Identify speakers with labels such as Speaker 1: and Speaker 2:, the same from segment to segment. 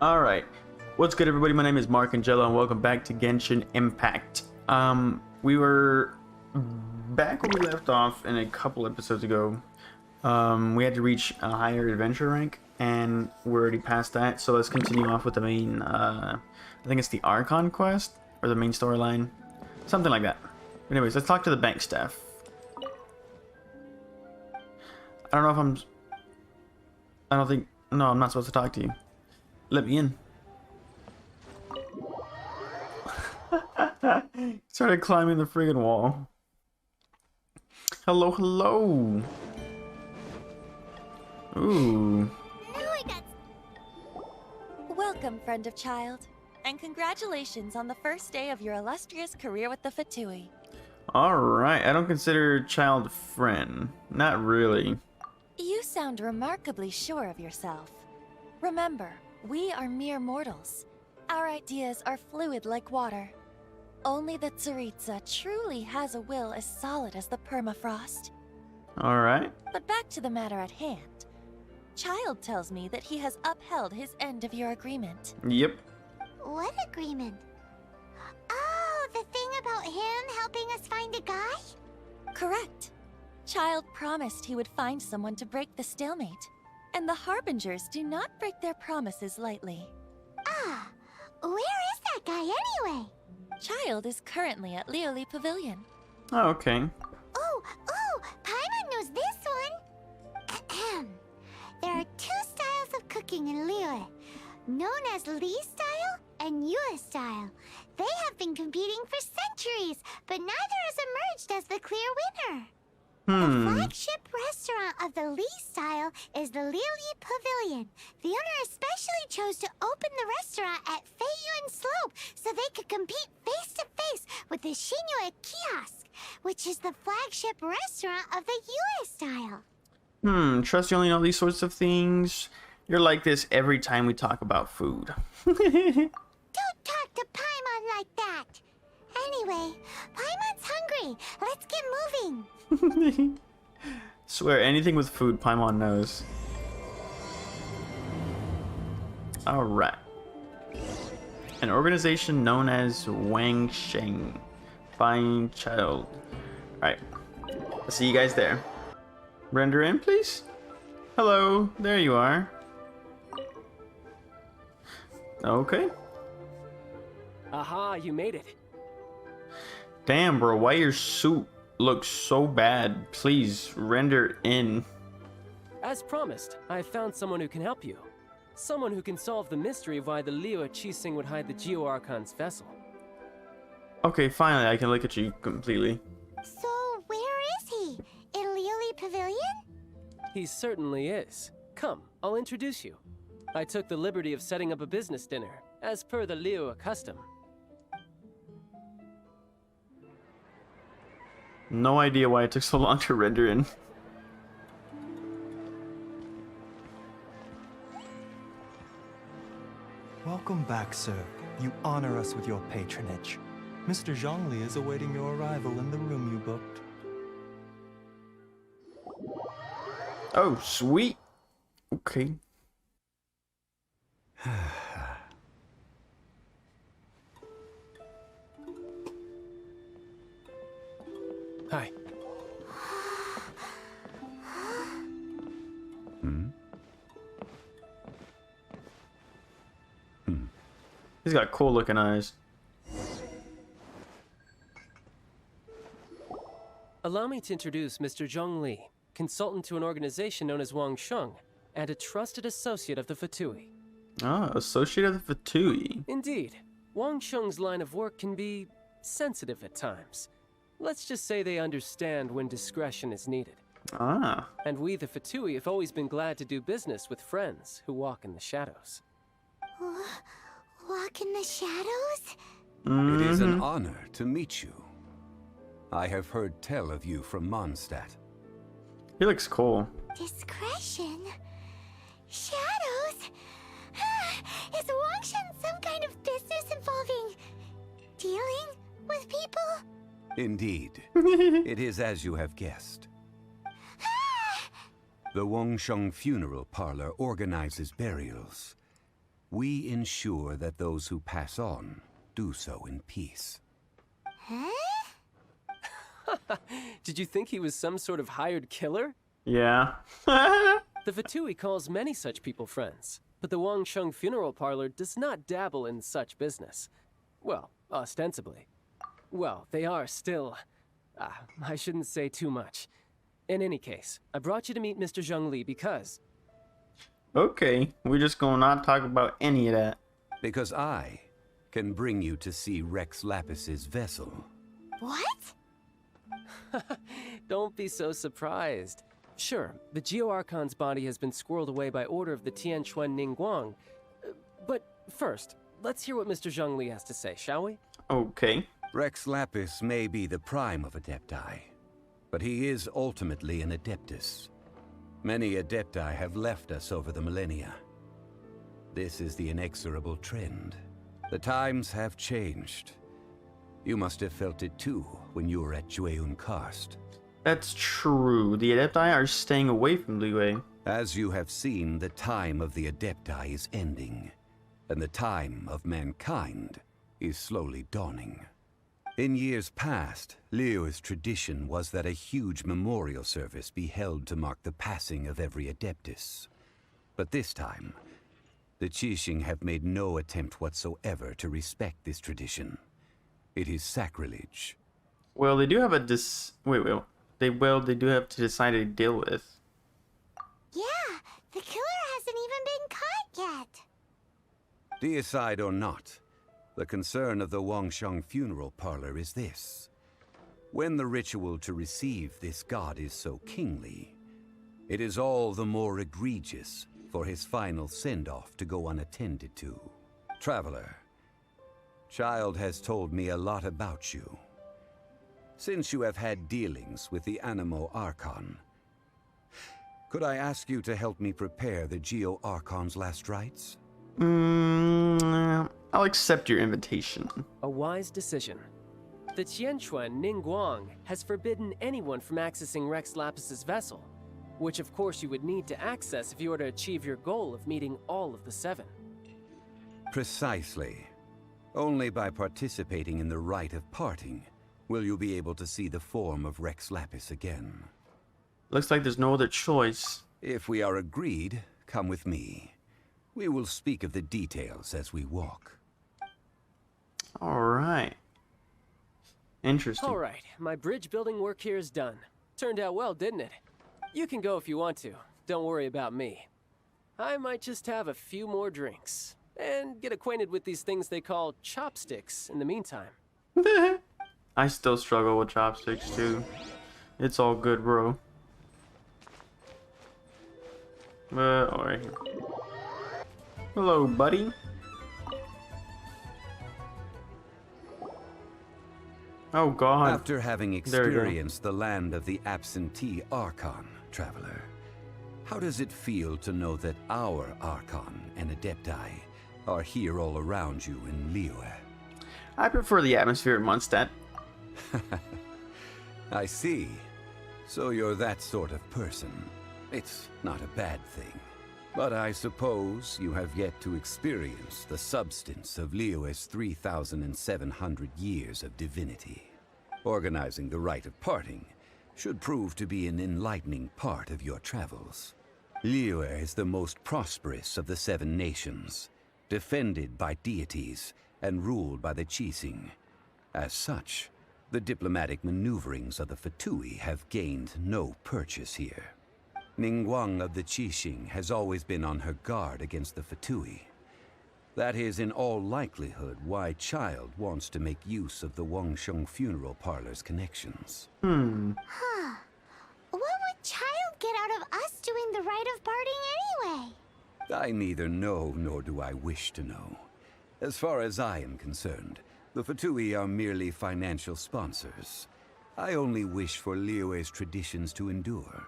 Speaker 1: Alright, what's good everybody? My name is MarkandJello and welcome back to Genshin Impact. We were back when we left off in a couple episodes ago. We had to reach a higher adventure rank and we're already past that, so let's continue off with the main, I think it's the Archon quest, or the main storyline, something like that. Anyways, let's talk to the bank staff. I don't think, no, I'm not supposed to talk to you. Let me in. Started climbing the friggin' wall. Hello, hello. Ooh.
Speaker 2: Welcome, friend of child, and congratulations on the first day of your illustrious career with the Fatui.
Speaker 1: Alright, I don't consider child friend. Not really.
Speaker 2: You sound remarkably sure of yourself. Remember, we are mere mortals. Our ideas are fluid like water. Only the Tsaritsa truly has a will as solid as the permafrost.
Speaker 1: Alright.
Speaker 2: But back to the matter at hand. Child tells me that he has upheld his end of your agreement.
Speaker 1: Yep.
Speaker 3: What agreement? Oh, the thing about him helping us find a guy?
Speaker 2: Correct. Child promised he would find someone to break the stalemate. And the Harbingers do not break their promises lightly.
Speaker 3: Ah, where is that guy anyway?
Speaker 2: Child is currently at Lioli Pavilion.
Speaker 1: Oh, okay.
Speaker 3: Oh, Paimon knows this one. Ahem. There are two styles of cooking in Lioli, known as Li style and Yue style. They have been competing for centuries, but neither has emerged as the clear winner. The flagship restaurant of the Li style is the Lioli Pavilion. The owner especially chose to open the restaurant at Feiyuan Slope so they could compete face to face with the Shinyue Kiosk, which is the flagship restaurant of the Yue style.
Speaker 1: Trust you only know these sorts of things. You're like this every time we talk about food.
Speaker 3: Don't talk to Paimon like that. Anyway, Paimon's hungry. Let's get moving.
Speaker 1: Swear, anything with food, Paimon knows. Alright. An organization known as Wang Sheng. Fine child. Alright. I'll see you guys there. Render in, please. Hello, there you are. Okay.
Speaker 4: Aha, you made it.
Speaker 1: Damn, bro, why your suit looks so bad? Please render in.
Speaker 4: As promised, I found someone who can help you. Someone who can solve the mystery of why the Leo Chising would hide the Geo Archon's vessel.
Speaker 1: Okay, finally, I can look at you completely.
Speaker 3: So, where is he? In Lioli Pavilion?
Speaker 4: He certainly is. Come, I'll introduce you. I took the liberty of setting up a business dinner, as per the Leo custom.
Speaker 1: No idea why it took so long to render in.
Speaker 5: Welcome back, sir. You honor us with your patronage. Mr. Zhongli is awaiting your arrival in the room you booked.
Speaker 1: Oh, sweet. Okay.
Speaker 4: Hi.
Speaker 1: He's got cool looking eyes.
Speaker 4: Allow me to introduce Mr. Zhong Li, consultant to an organization known as Wang Sheng, and a trusted associate of the Fatui.
Speaker 1: Ah, associate of the Fatui.
Speaker 4: Indeed, Wang Sheng's line of work can be sensitive at times. Let's just say they understand when discretion is needed.
Speaker 1: Ah.
Speaker 4: And we, the Fatui, have always been glad to do business with friends who walk in the shadows.
Speaker 3: Walk in the shadows?
Speaker 6: It is an honor to meet you. I have heard tell of you from Mondstadt.
Speaker 1: He looks cool.
Speaker 3: Discretion? Shadows? Is Wangshan some kind of business involving dealing with people?
Speaker 6: Indeed. It is as you have guessed. The Wangsheng Funeral Parlor organizes burials. we ensure that those who pass on do so in peace.
Speaker 3: Huh?
Speaker 4: Did you think he was some sort of hired killer?
Speaker 1: Yeah.
Speaker 4: The Fatui calls many such people friends, but the Wangsheng Funeral Parlor does not dabble in such business. Well, ostensibly. Well, they are still... I shouldn't say too much. In any case, I brought you to meet Mr. Zhongli because...
Speaker 1: Okay, we're just gonna not talk about any of that.
Speaker 6: Because I can bring you to see Rex Lapis's vessel.
Speaker 3: What?
Speaker 4: Don't be so surprised. Sure, the Geo-Archon's body has been squirreled away by order of the Tianquan Ningguang. But first, let's hear what Mr. Zhongli has to say, shall we?
Speaker 1: Okay.
Speaker 6: Rex Lapis may be the prime of Adepti, but he is ultimately an Adeptus. Many Adepti have left us over the millennia. This is the inexorable trend. The times have changed. You must have felt it too when you were at Jueyun Karst.
Speaker 1: That's true. The Adepti are staying away from Liyue.
Speaker 6: As you have seen, the time of the Adepti is ending, and the time of mankind is slowly dawning. In years past, Liyue's tradition was that a huge memorial service be held to mark the passing of every Adeptus. But this time, the Qixing have made no attempt whatsoever to respect this tradition. It is sacrilege.
Speaker 1: Well, they do have a they do have to decide to deal with.
Speaker 3: Yeah, the killer hasn't even been caught yet.
Speaker 6: Deicide or not, the concern of the Wangsheng Funeral Parlor is this. When the ritual to receive this god is so kingly, it is all the more egregious for his final send-off to go unattended to. Traveler, Child has told me a lot about you. Since you have had dealings with the Animo Archon, could I ask you to help me prepare the Geo Archon's last rites?
Speaker 1: I'll accept your invitation.
Speaker 4: A wise decision. The Tianquan Ningguang has forbidden anyone from accessing Rex Lapis's vessel, which of course you would need to access if you were to achieve your goal of meeting all of the 7.
Speaker 6: Precisely. Only by participating in the rite of parting will you be able to see the form of Rex Lapis again.
Speaker 1: Looks like there's no other choice.
Speaker 6: If we are agreed, come with me. We will speak of the details as we walk.
Speaker 1: Alright. Interesting.
Speaker 4: Alright, my bridge building work here is done. Turned out well, didn't it? You can go if you want to. Don't worry about me. I might just have a few more drinks. And get acquainted with these things they call chopsticks in the meantime.
Speaker 1: I still struggle with chopsticks too. It's all good, bro. Alright. Hello, buddy. Oh god.
Speaker 6: After having experienced the land of the absentee Archon, traveler, how does it feel to know that our Archon and Adepti are here all around you in Liyue?
Speaker 1: I prefer the atmosphere at Mondstadt.
Speaker 6: I see. So you're that sort of person. It's not a bad thing. But I suppose you have yet to experience the substance of Liyue's 3,700 years of divinity. Organizing the rite of parting should prove to be an enlightening part of your travels. Liyue is the most prosperous of the 7 nations, defended by deities and ruled by the Qixing. As such, the diplomatic maneuverings of the Fatui have gained no purchase here. Ningguang of the Qixing has always been on her guard against the Fatui. That is in all likelihood why Child wants to make use of the Wangsheng Funeral Parlor's connections.
Speaker 3: Huh. What would Child get out of us doing the rite of parting anyway?
Speaker 6: I neither know nor do I wish to know. As far as I am concerned, the Fatui are merely financial sponsors. I only wish for Liyue's traditions to endure.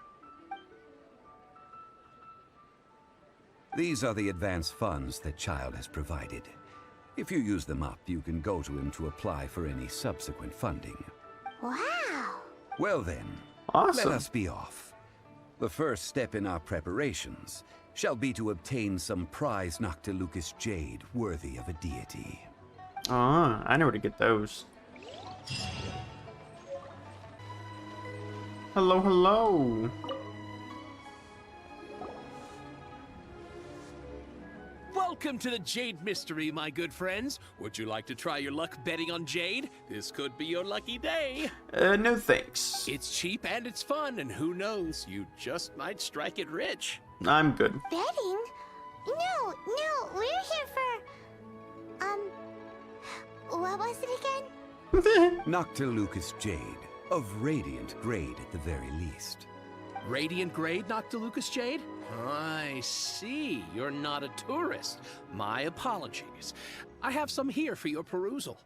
Speaker 6: These are the advance funds that Child has provided. If you use them up, you can go to him to apply for any subsequent funding.
Speaker 3: Wow.
Speaker 6: Well then,
Speaker 1: Awesome.
Speaker 6: let us be off. The first step in our preparations shall be to obtain some prize Noctilucous jade worthy of a deity.
Speaker 1: Ah, I know where to get those. Hello, hello.
Speaker 7: Welcome to the Jade Mystery, my good friends. Would you like to try your luck betting on Jade? This could be your lucky day.
Speaker 1: No thanks.
Speaker 7: It's cheap and it's fun, and who knows, you just might strike it rich.
Speaker 1: I'm good.
Speaker 3: Betting? No, we're here for... what was it again?
Speaker 6: Noctilucous jade, of radiant grade at the very least.
Speaker 7: Radiant grade, Noctilucous Jade? I see. You're not a tourist. My apologies. I have some here for your perusal.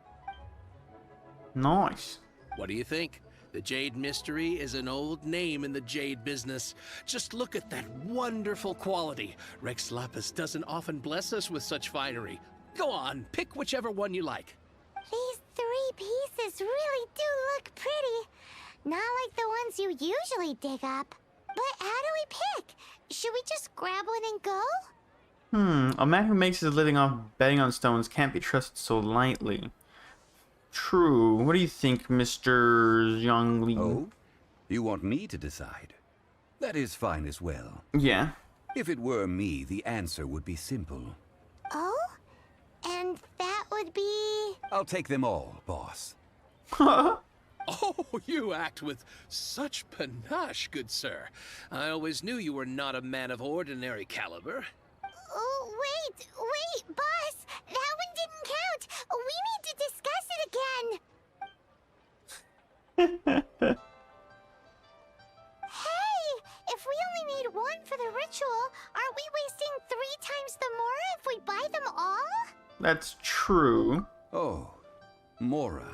Speaker 1: Nice.
Speaker 7: What do you think? The Jade Mystery is an old name in the jade business. Just look at that wonderful quality. Rex Lapis doesn't often bless us with such finery. Go on, pick whichever one you like.
Speaker 3: These 3 pieces really do look pretty. Not like the ones you usually dig up. But how do we pick? Should we just grab one and go?
Speaker 1: A man who makes his living off betting on stones can't be trusted so lightly. True. What do you think, Mr. Zhongli?
Speaker 6: Oh? You want me to decide? That is fine as well.
Speaker 1: Yeah.
Speaker 6: If it were me, the answer would be simple.
Speaker 3: Oh? And that would be...
Speaker 6: I'll take them all, boss.
Speaker 7: Oh, you act with such panache, good sir. I always knew you were not a man of ordinary caliber.
Speaker 3: Oh, wait, boss! That one didn't count! We need to discuss it again! Hey! If we only need one for the ritual, aren't we wasting 3 times the Mora if we buy them all?
Speaker 1: That's true.
Speaker 6: Oh, Mora.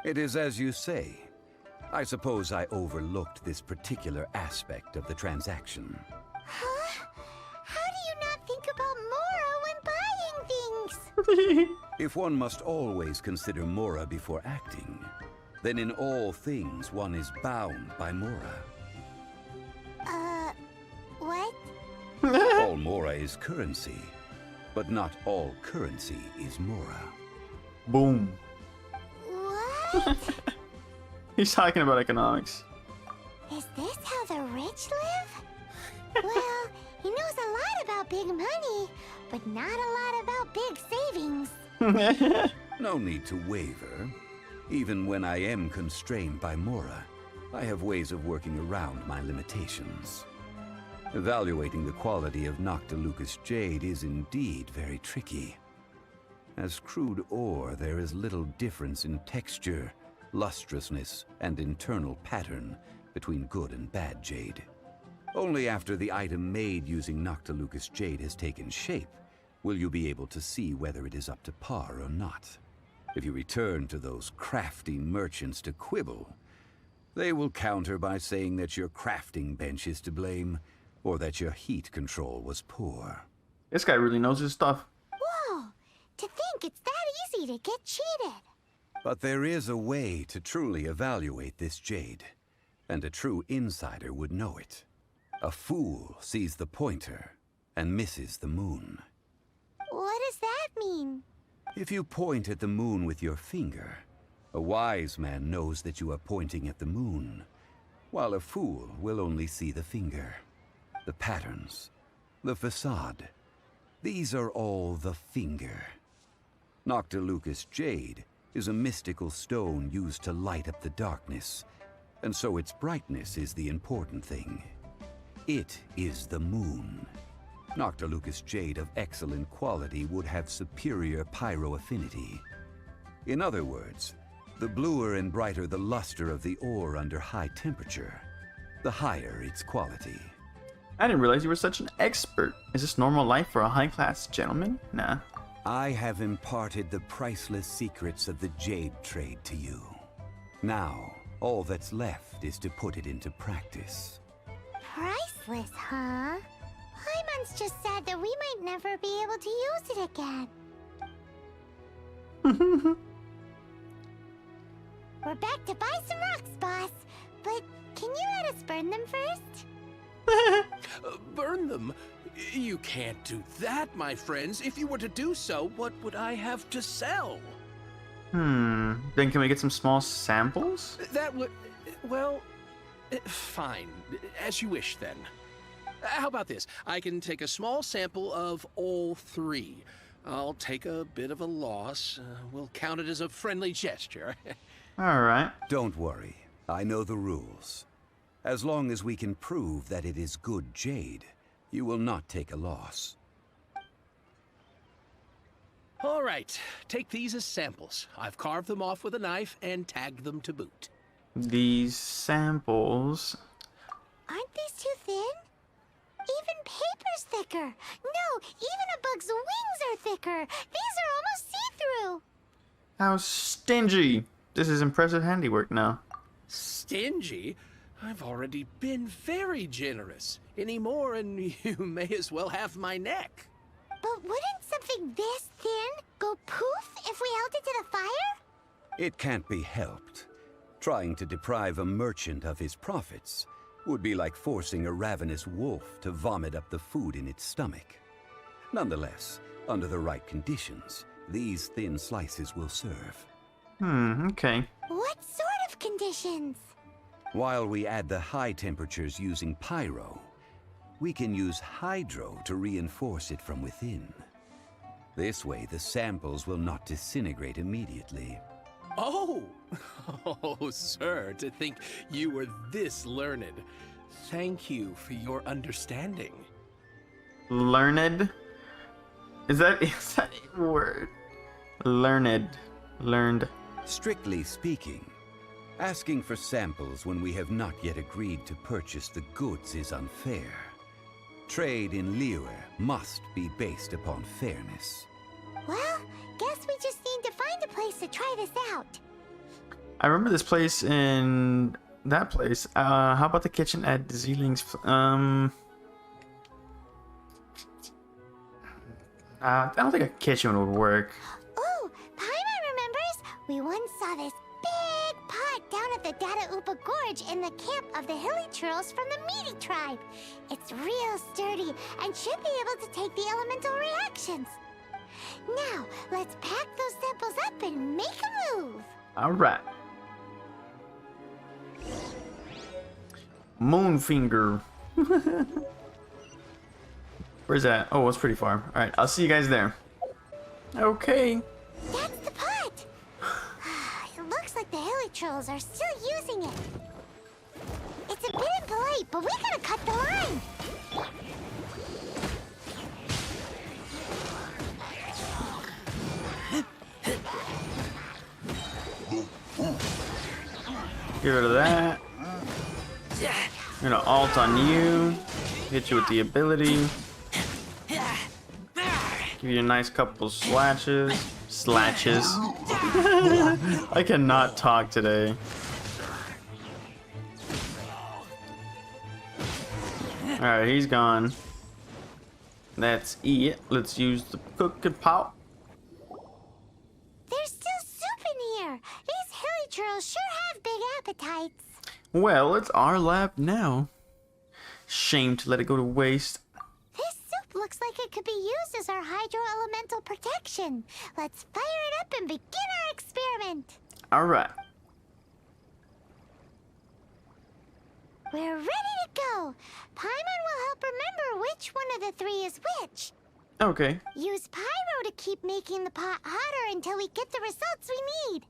Speaker 6: It is as you say. I suppose I overlooked this particular aspect of the transaction.
Speaker 3: Huh? How do you not think about Mora when buying things?
Speaker 6: If one must always consider Mora before acting, then in all things one is bound by Mora.
Speaker 3: What?
Speaker 6: All Mora is currency, but not all currency is Mora.
Speaker 1: Boom.
Speaker 3: What?
Speaker 1: He's talking about economics.
Speaker 3: Is this how the rich live? Well, he knows a lot about big money, but not a lot about big savings.
Speaker 6: No need to waver. Even when I am constrained by Mora, I have ways of working around my limitations. Evaluating the quality of Noctilucous jade is indeed very tricky. As crude ore, there is little difference in texture, lustrousness, and internal pattern between good and bad jade. Only after the item made using Noctilucous jade has taken shape will you be able to see whether it is up to par or not. If you return to those crafty merchants to quibble, they will counter by saying that your crafting bench is to blame, or that your heat control was poor.
Speaker 1: This guy really knows his stuff.
Speaker 3: Whoa! To think it's that easy to get cheated.
Speaker 6: But there is a way to truly evaluate this jade, and a true insider would know it. A fool sees the pointer and misses the moon.
Speaker 3: What does that mean?
Speaker 6: If you point at the moon with your finger, a wise man knows that you are pointing at the moon, while a fool will only see the finger. The patterns, the facade, these are all the finger. Noctilucous jade is a mystical stone used to light up the darkness, and so its brightness is the important thing. It is the moon. Noctilucous jade of excellent quality would have superior pyroaffinity. In other words, the bluer and brighter the luster of the ore under high temperature, the higher its quality.
Speaker 1: I didn't realize you were such an expert. Is this normal life for a high-class gentleman? Nah.
Speaker 6: I have imparted the priceless secrets of the jade trade to you. Now, all that's left is to put it into practice.
Speaker 3: Priceless, huh? Paimon's just said that we might never be able to use it again. We're back to buy some rocks, boss. But can you let us burn them first?
Speaker 7: Burn them? You can't do that, my friends. If you were to do so, what would I have to sell?
Speaker 1: Then can we get some small samples?
Speaker 7: That would... well... fine. As you wish, then. How about this? I can take a small sample of all 3. I'll take a bit of a loss. We'll count it as a friendly gesture.
Speaker 1: Alright.
Speaker 6: Don't worry. I know the rules. As long as we can prove that it is good jade, you will not take a loss.
Speaker 7: All right. Take these as samples. I've carved them off with a knife and tagged them to boot.
Speaker 1: These samples...
Speaker 3: Aren't these too thin? Even paper's thicker. No, even a bug's wings are thicker. These are almost see-through.
Speaker 1: How stingy! This is impressive handiwork now.
Speaker 7: Stingy? I've already been very generous. Any more and you may as well have my neck.
Speaker 3: But wouldn't something this thin go poof if we held it to the fire?
Speaker 6: It can't be helped. Trying to deprive a merchant of his profits would be like forcing a ravenous wolf to vomit up the food in its stomach. Nonetheless, under the right conditions, these thin slices will serve.
Speaker 1: Okay.
Speaker 3: What sort of conditions?
Speaker 6: While we add the high temperatures using pyro, we can use hydro to reinforce it from within. This way, the samples will not disintegrate immediately.
Speaker 7: Oh! Oh, sir, to think you were this learned. Thank you for your understanding.
Speaker 1: Learned? Is that a word? Learned. Learned.
Speaker 6: Strictly speaking, asking for samples when we have not yet agreed to purchase the goods is unfair. Trade in Liyue must be based upon fairness.
Speaker 3: Well, guess we just need to find a place to try this out.
Speaker 1: I remember this place in that place. How about the kitchen at Zeeling's? I don't think a kitchen would work.
Speaker 3: Oh, Paimon remembers. We once saw this big pot down at the Data Upa Gorge in the camp of the hilly churls from the Meaty tribe. It's real sturdy and should be able to take the elemental reactions. Now, let's pack those samples up and make a move.
Speaker 1: Alright. Moonfinger. Where's that? Oh, it's pretty far. Alright, I'll see you guys there. Okay.
Speaker 3: That's the pot. It looks like the hilly trolls are still using it. It's a bit impolite, but we gotta cut the line.
Speaker 1: Get rid of that. I'm gonna alt on you. Hit you with the ability. Give you a nice couple slashes. I cannot talk today. Alright, he's gone. That's it. Let's use the cooking pot.
Speaker 3: There's still soup in here. These hilly churls sure have big appetites.
Speaker 1: Well, it's our lab now. Shame to let it go to waste.
Speaker 3: This soup looks like it could be used as our hydro-elemental protection. Let's fire it up and begin our experiment.
Speaker 1: Alright.
Speaker 3: We're ready to go. Paimon will help remember which one of the 3 is which.
Speaker 1: Okay.
Speaker 3: Use pyro to keep making the pot hotter until we get the results we need.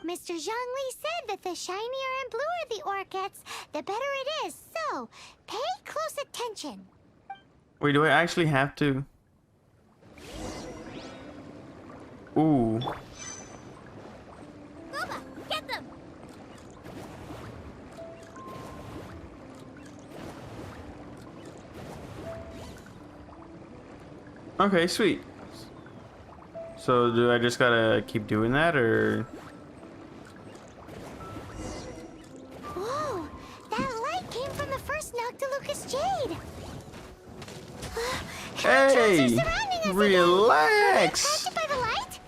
Speaker 3: Mr. Zhongli said that the shinier and bluer the ore gets, the better it is. So, pay close attention.
Speaker 1: Wait, do I actually have to? Ooh.
Speaker 3: Booba, get them!
Speaker 1: Okay, sweet. So do I just gotta keep doing that, or?
Speaker 3: Whoa, that light came from the first Noctilucous Jade.
Speaker 1: Hey, relax.
Speaker 3: Attracted by the light?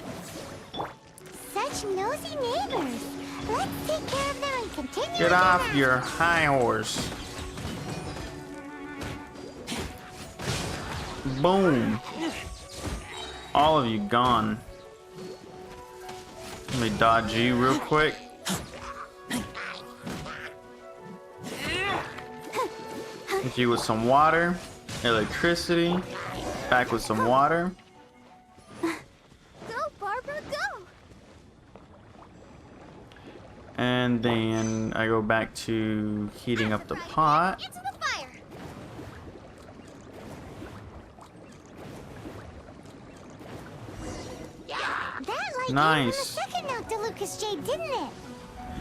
Speaker 3: Such nosy neighbors. Let's take care of them and continue.
Speaker 1: Get off your high horse. Boom. All of you gone. Let me dodge you real quick. Hit you with some water, electricity, back with some water.
Speaker 3: Go, Barbara, go!
Speaker 1: And then I go back to heating up the pot.
Speaker 3: Into the fire! That light
Speaker 1: Nice.
Speaker 3: came from the second Noctilucous Jade, didn't it?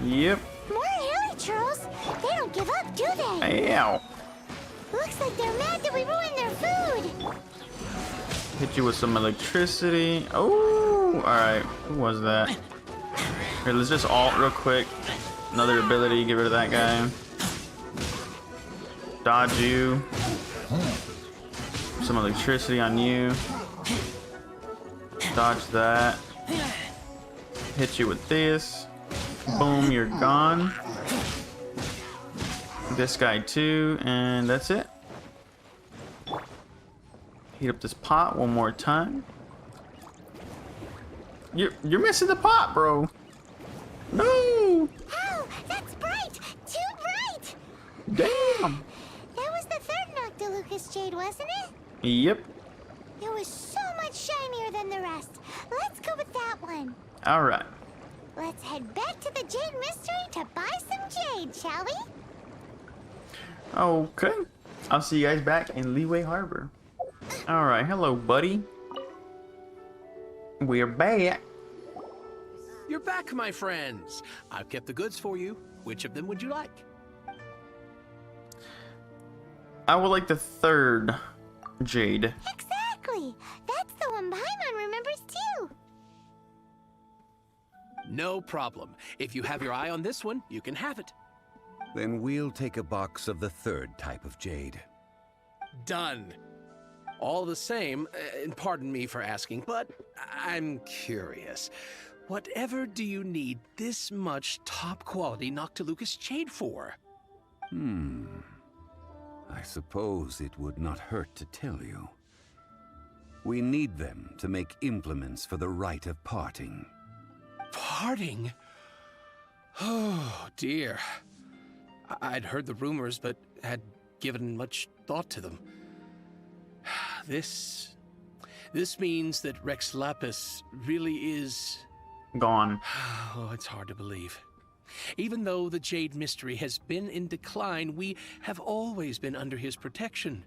Speaker 1: Yep.
Speaker 3: More hairy churls. They don't give up, do they?
Speaker 1: Ow.
Speaker 3: Looks like they're mad that we ruined their food.
Speaker 1: Hit you with some electricity. Oh, alright. Who was that? Here, let's just alt real quick. Another ability, get rid of that guy. Dodge you. Some electricity on you. Dodge that. Hit you with this. Boom, you're gone. This guy too, and that's it. Heat up this pot one more time. You're missing the pot, bro. No.
Speaker 3: Ow, that's bright! Too bright!
Speaker 1: Damn.
Speaker 3: That was the third Noctilucous Jade, wasn't it?
Speaker 1: Yep.
Speaker 3: It was so much shinier than the rest. Let's go with that one.
Speaker 1: All right.
Speaker 3: Let's head back to the Jade Mystery to buy some jade, shall we?
Speaker 1: Okay. I'll see you guys back in Leeway Harbor. All right. Hello, buddy. We're back.
Speaker 7: You're back, my friends. I've kept the goods for you. Which of them would you like?
Speaker 1: I would like the third jade.
Speaker 3: Exactly. That's the one Paimon remembers too.
Speaker 7: No problem. If you have your eye on this one, you can have it.
Speaker 6: Then we'll take a box of the third type of jade.
Speaker 7: Done. All the same, and pardon me for asking, but I'm curious. Whatever do you need this much top-quality Noctilucous jade for?
Speaker 6: I suppose it would not hurt to tell you. We need them to make implements for the rite of parting.
Speaker 7: Parting? Oh, dear. I'd heard the rumors, but had given much thought to them. This means that Rex Lapis really is...
Speaker 1: Gone.
Speaker 7: Oh, it's hard to believe. Even though the Jade Mystery has been in decline, we have always been under his protection.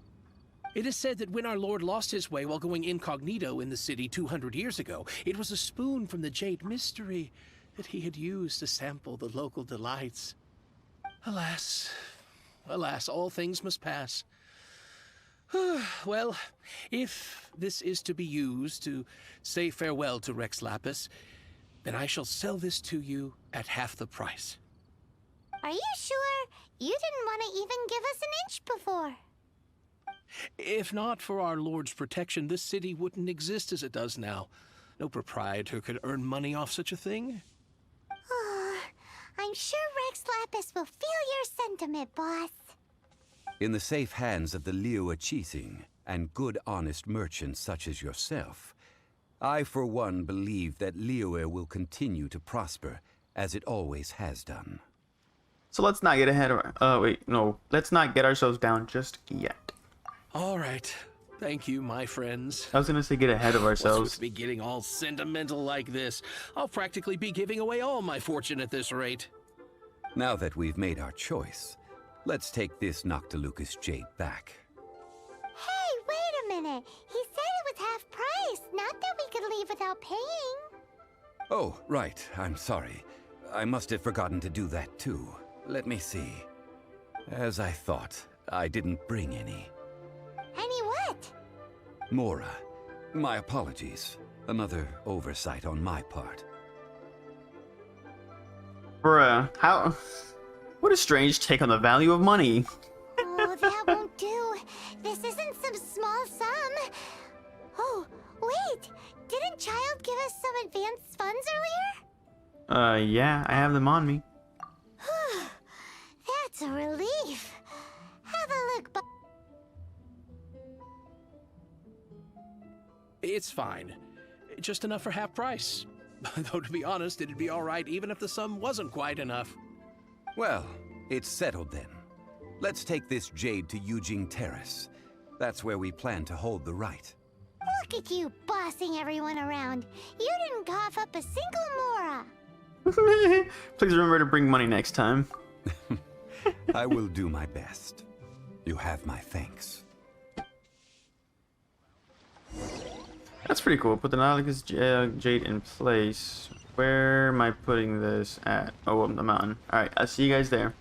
Speaker 7: It is said that when our Lord lost his way while going incognito in the city 200 years ago, it was a spoon from the Jade Mystery that he had used to sample the local delights. Alas, alas, all things must pass. Well, if this is to be used to say farewell to Rex Lapis, then I shall sell this to you at half the price.
Speaker 3: Are you sure? You didn't want to even give us an inch before.
Speaker 7: If not for our Lord's protection, this city wouldn't exist as it does now. No proprietor could earn money off such a thing.
Speaker 3: I'm sure Rex Lapis will feel your sentiment, boss.
Speaker 6: In the safe hands of the Liyue Qixing and good honest merchants such as yourself, I for one believe that Liyue will continue to prosper as it always has done.
Speaker 1: So let's not get ahead of let's not get ourselves down just yet.
Speaker 7: All right. Thank you, my friends.
Speaker 1: I was gonna say get ahead of
Speaker 7: What's
Speaker 1: ourselves.
Speaker 7: with me getting all sentimental like this? I'll practically be giving away all my fortune at this rate.
Speaker 6: Now that we've made our choice, let's take this Noctilucous jade back.
Speaker 3: Hey, wait a minute. He said it was half price, not that we could leave without paying.
Speaker 6: Oh, right. I'm sorry. I must have forgotten to do that too. Let me see. As I thought, I didn't bring any.
Speaker 3: Any what?
Speaker 6: Mora, my apologies. Another oversight on my part.
Speaker 1: Bruh, what a strange take on the value of money.
Speaker 3: Oh, that won't do. This isn't some small sum. Oh, wait. Didn't Child give us some advanced funds earlier?
Speaker 1: Yeah, I have them on me.
Speaker 3: That's a relief. Have a look,
Speaker 7: It's fine. Just enough for half price. Though to be honest, it'd be alright even if the sum wasn't quite enough.
Speaker 6: Well, it's settled then. Let's take this jade to Yujing Terrace. That's where we plan to hold the rite.
Speaker 3: Look at you bossing everyone around. You didn't cough up a single mora.
Speaker 1: Please remember to bring money next time.
Speaker 6: I will do my best. You have my thanks.
Speaker 1: That's pretty cool. Put the Nautilus jade in place. Where am I putting this at? Oh, on the mountain. Alright, I'll see you guys there.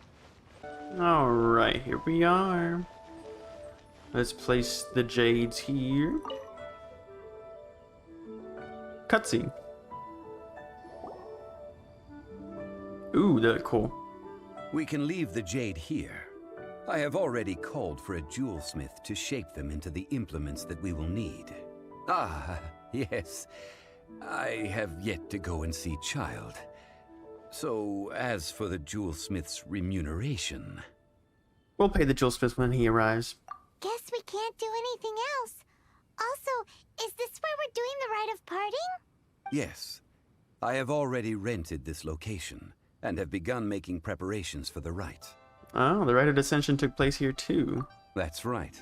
Speaker 1: Alright, here we are. Let's place the jades here. Cutscene. Ooh, that's cool.
Speaker 6: We can leave the jade here. I have already called for a jewelsmith to shape them into the implements that we will need. Ah, yes. I have yet to go and see Child. So, as for the jewelsmith's remuneration...
Speaker 1: We'll pay the jewelsmith when he arrives.
Speaker 3: Guess we can't do anything else. Also, is this where we're doing the rite of parting?
Speaker 6: Yes. I have already rented this location, and have begun making preparations for the rite.
Speaker 1: Oh, the rite of ascension took place here too.
Speaker 6: That's right.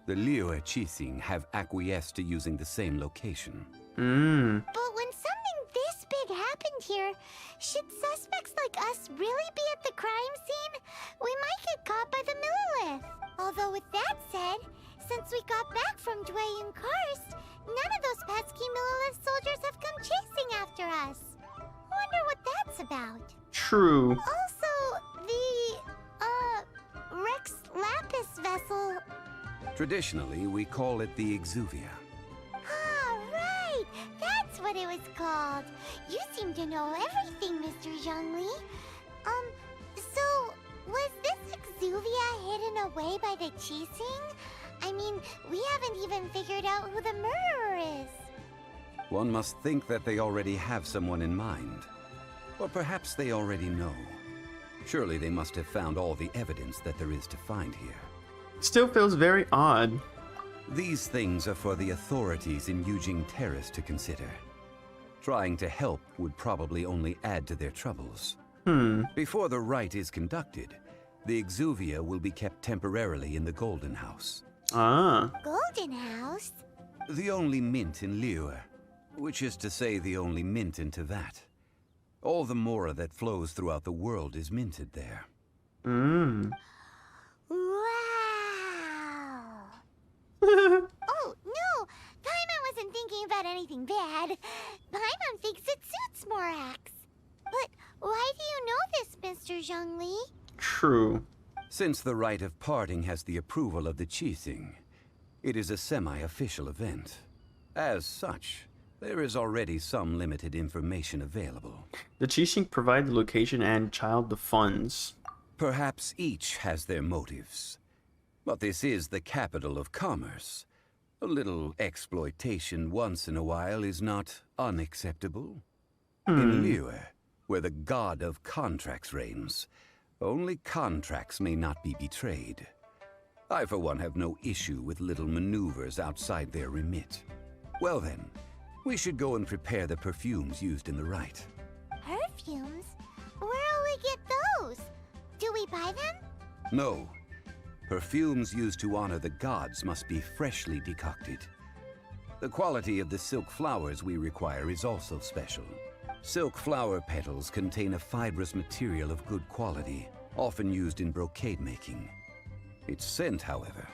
Speaker 6: The Liyue Qixing have acquiesced to using the same location.
Speaker 3: But when something this big happened here, should suspects like us really be at the crime scene? We might get caught by the Millilith. Although with that said, since we got back from Dwayne Karst, none of those pesky Millilith soldiers have come chasing after us. Wonder what that's about.
Speaker 1: True.
Speaker 3: Also, the, Rex Lapis vessel.
Speaker 6: Traditionally, we call it the Exuvia.
Speaker 3: Ah, right! That's what it was called. You seem to know everything, Mr. Zhongli. So, was this Exuvia hidden away by the Qixing? I mean, we haven't even figured out who the murderer is.
Speaker 6: One must think that they already have someone in mind. Or perhaps they already know. Surely they must have found all the evidence that there is to find here.
Speaker 1: Still feels very odd.
Speaker 6: These things are for the authorities in Yujing Terrace to consider. Trying to help would probably only add to their troubles. Before the rite is conducted, the Exuvia will be kept temporarily in the Golden House.
Speaker 1: Ah.
Speaker 3: Golden House?
Speaker 6: The only mint in Liyue, which is to say the only mint in Teyvat. All the mora that flows throughout the world is minted there.
Speaker 3: Wow! Oh, no! Paimon wasn't thinking about anything bad. Paimon thinks it suits Morax. But why do you know this, Mr. Zhongli?
Speaker 1: True.
Speaker 6: Since the rite of parting has the approval of the Qixing, it is a semi-official event. As such, there is already some limited information available.
Speaker 1: The Qixing provide the location and Child the funds.
Speaker 6: Perhaps each has their motives. But this is the capital of commerce. A little exploitation once in a while is not unacceptable. In Liyue, where the god of contracts reigns, only contracts may not be betrayed. I, for one, have no issue with little maneuvers outside their remit. Well then, we should go and prepare the perfumes used in the rite.
Speaker 3: Perfumes? Where'll we get those? Do we buy them?
Speaker 6: No. Perfumes used to honor the gods must be freshly decocted. The quality of the silk flowers we require is also special. Silk flower petals contain a fibrous material of good quality, often used in brocade making. Its scent, however,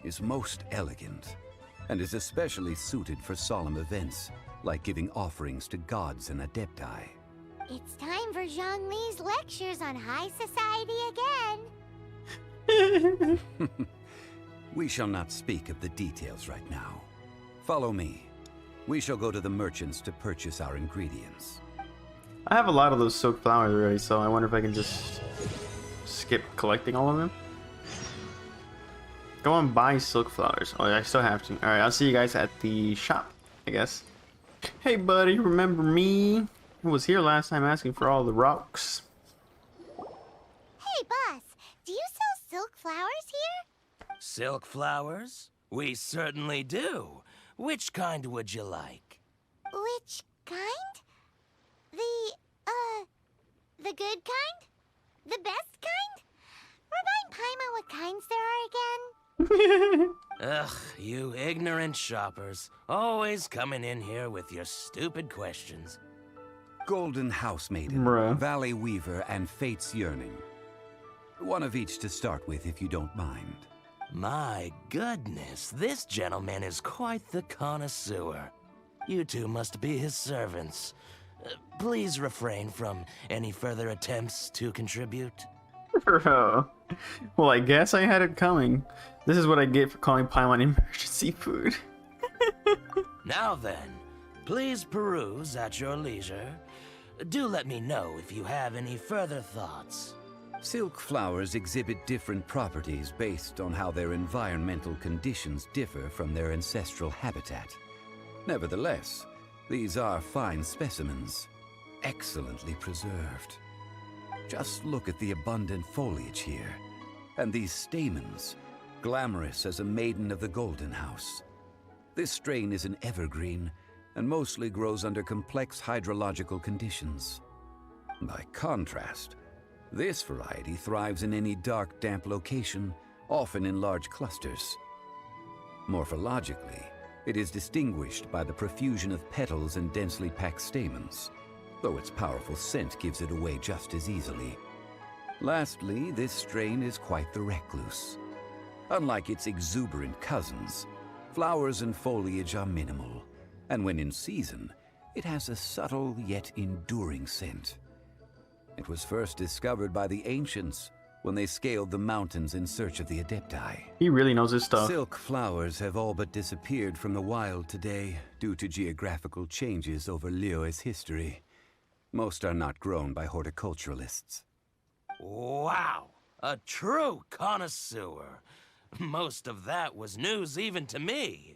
Speaker 6: is most elegant, and is especially suited for solemn events, like giving offerings to gods and adepti.
Speaker 3: It's time for Zhongli's lectures on high society again.
Speaker 6: We shall not speak of the details right now. Follow me. We shall go to the merchants to purchase our ingredients.
Speaker 1: I have a lot of those silk flowers already, so I wonder if I can just skip collecting all of them. Go and buy silk flowers. Oh, I still have to. Alright, I'll see you guys at the shop, I guess. Hey, buddy, remember me? Who was here last time asking for all the rocks?
Speaker 3: Hey, boss, do you sell silk flowers here?
Speaker 8: Silk flowers? We certainly do. Which kind would you like?
Speaker 3: Which kind? The good kind? The best kind? Remind Paimon what kinds there are again.
Speaker 8: Ugh, you ignorant shoppers. Always coming in here with your stupid questions.
Speaker 6: Golden House Maiden,
Speaker 1: Bruh.
Speaker 6: Valley Weaver, and Fate's Yearning. One of each to start with, if you don't mind.
Speaker 8: My goodness, this gentleman is quite the connoisseur. You two must be his servants. Please refrain from any further attempts to contribute.
Speaker 1: Bro. Well, I guess I had it coming. This is what I get for calling Paimon emergency food.
Speaker 8: Now then, please peruse at your leisure. Do let me know if you have any further thoughts.
Speaker 6: Silk flowers exhibit different properties based on how their environmental conditions differ from their ancestral habitat. Nevertheless, these are fine specimens, excellently preserved. Just look at the abundant foliage here, and these stamens, glamorous as a maiden of the Golden House. This strain is an evergreen, and mostly grows under complex hydrological conditions. By contrast, this variety thrives in any dark, damp location, often in large clusters. Morphologically, it is distinguished by the profusion of petals and densely packed stamens, though its powerful scent gives it away just as easily. Lastly, this strain is quite the recluse. Unlike its exuberant cousins, flowers and foliage are minimal, and when in season, it has a subtle yet enduring scent. It was first discovered by the ancients when they scaled the mountains in search of the Adepti.
Speaker 1: He really knows his stuff.
Speaker 6: Silk flowers have all but disappeared from the wild today due to geographical changes over Liyue's history. Most are not grown by horticulturalists.
Speaker 8: Wow, a true connoisseur. Most of that was news even to me.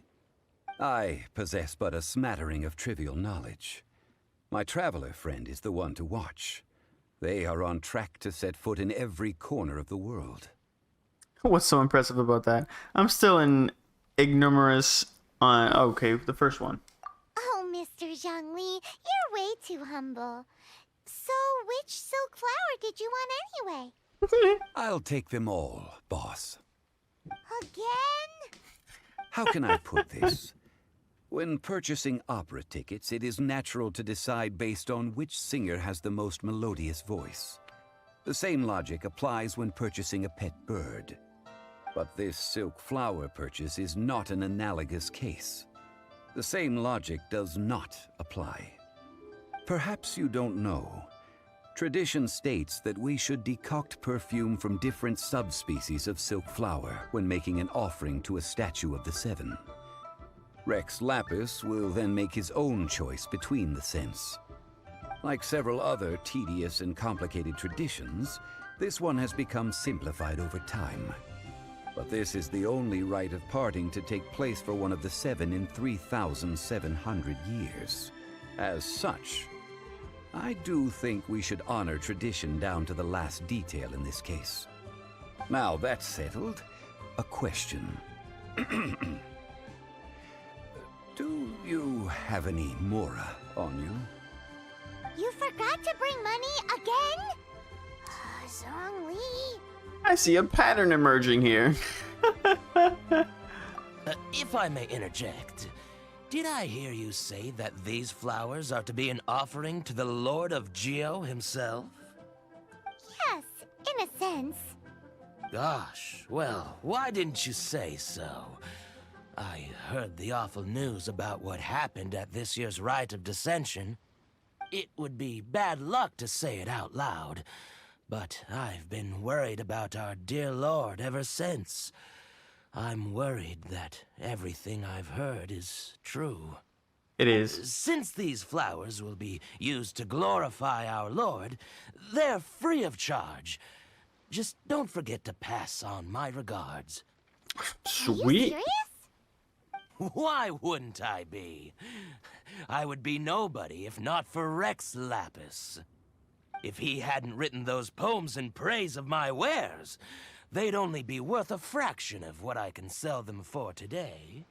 Speaker 6: I possess but a smattering of trivial knowledge. My traveler friend is the one to watch. They are on track to set foot in every corner of the world.
Speaker 1: What's so impressive about that? I'm still in ignominious on... Okay, the first one.
Speaker 3: Oh, Mr. Zhongli, you're way too humble. So, which silk flower did you want anyway?
Speaker 6: I'll take them all, boss.
Speaker 3: Again?
Speaker 6: How can I put this? When purchasing opera tickets, it is natural to decide based on which singer has the most melodious voice. The same logic applies when purchasing a pet bird. But this silk flower purchase is not an analogous case. The same logic does not apply. Perhaps you don't know. Tradition states that we should decoct perfume from different subspecies of silk flower when making an offering to a statue of the seven. Rex Lapis will then make his own choice between the scents. Like several other tedious and complicated traditions, this one has become simplified over time. But this is the only rite of parting to take place for one of the seven in 3,700 years. As such, I do think we should honor tradition down to the last detail in this case. Now that's settled, a question. Do you have any Mora on you?
Speaker 3: You forgot to bring money again? Zhongli.
Speaker 1: I see a pattern emerging here.
Speaker 8: If I may interject, did I hear you say that these flowers are to be an offering to the Lord of Geo himself?
Speaker 3: Yes, in a sense.
Speaker 8: Gosh, well, why didn't you say so? I heard the awful news about what happened at this year's Rite of Dissension. It would be bad luck to say it out loud, but I've been worried about our dear Lord ever since. I'm worried that everything I've heard is true.
Speaker 1: It is.
Speaker 8: Since these flowers will be used to glorify our Lord, they're free of charge. Just don't forget to pass on my regards.
Speaker 3: Are you
Speaker 1: Sweet.
Speaker 3: serious?
Speaker 8: Why wouldn't I be? I would be nobody if not for Rex Lapis. If he hadn't written those poems in praise of my wares, they'd only be worth a fraction of what I can sell them for today.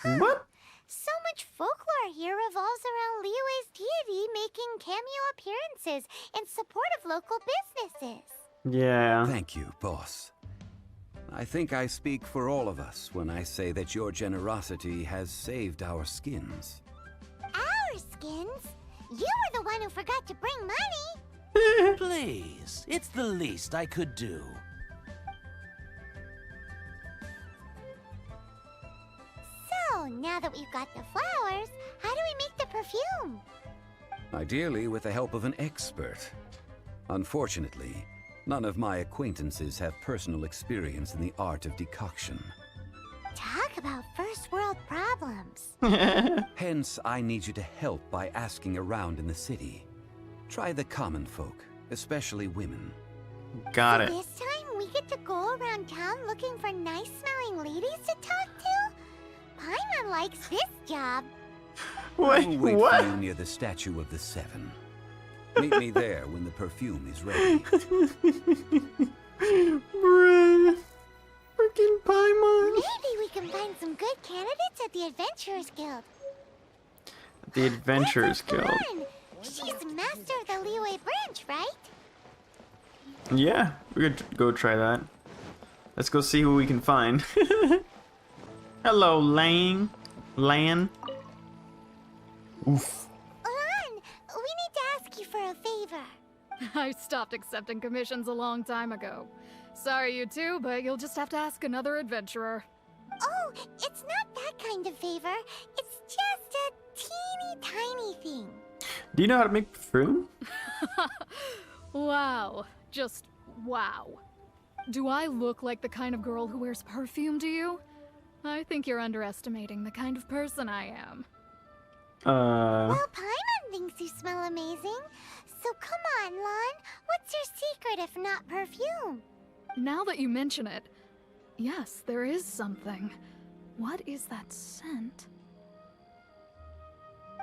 Speaker 1: What?
Speaker 3: So much folklore here revolves around Liyue's deity making cameo appearances in support of local businesses.
Speaker 1: Yeah.
Speaker 6: Thank you, boss. I think I speak for all of us when I say that your generosity has saved our skins.
Speaker 3: Our skins? You were the one who forgot to bring money.
Speaker 8: Please, it's the least I could do.
Speaker 3: So, now that we've got the flowers, how do we make the perfume?
Speaker 6: Ideally with the help of an expert. Unfortunately, none of my acquaintances have personal experience in the art of decoction.
Speaker 3: Talk about first world problems.
Speaker 6: Hence, I need you to help by asking around in the city. Try the common folk, especially women.
Speaker 1: Got
Speaker 3: So
Speaker 1: it.
Speaker 3: this time we get to go around town looking for nice-smelling ladies to talk to? Paimon likes this job.
Speaker 1: Wait,
Speaker 6: I'll wait
Speaker 1: what?
Speaker 6: for you near the statue of the Seven. Meet me there when the perfume is ready.
Speaker 1: Bruh. Freaking Paimon.
Speaker 3: Maybe we can find some good candidates at the Adventurers Guild.
Speaker 1: The Adventurers Guild.
Speaker 3: Fun. She's master of the Liyue branch, right?
Speaker 1: Yeah, we could go try that. Let's go see who we can find. Hello, Lan. Oof.
Speaker 3: Lan, we need to ask you for a favor.
Speaker 9: I stopped accepting commissions a long time ago. Sorry, you two, but you'll just have to ask another adventurer.
Speaker 3: Oh, it's not that kind of favor. It's just a teeny tiny thing.
Speaker 1: Do you know how to make perfume?
Speaker 9: Wow. Just wow. Do I look like the kind of girl who wears perfume to you? I think you're underestimating the kind of person I am.
Speaker 3: Well, Paimon thinks you smell amazing. So come on, Lan. What's your secret if not perfume?
Speaker 9: Now that you mention it, yes, there is something. What is that scent?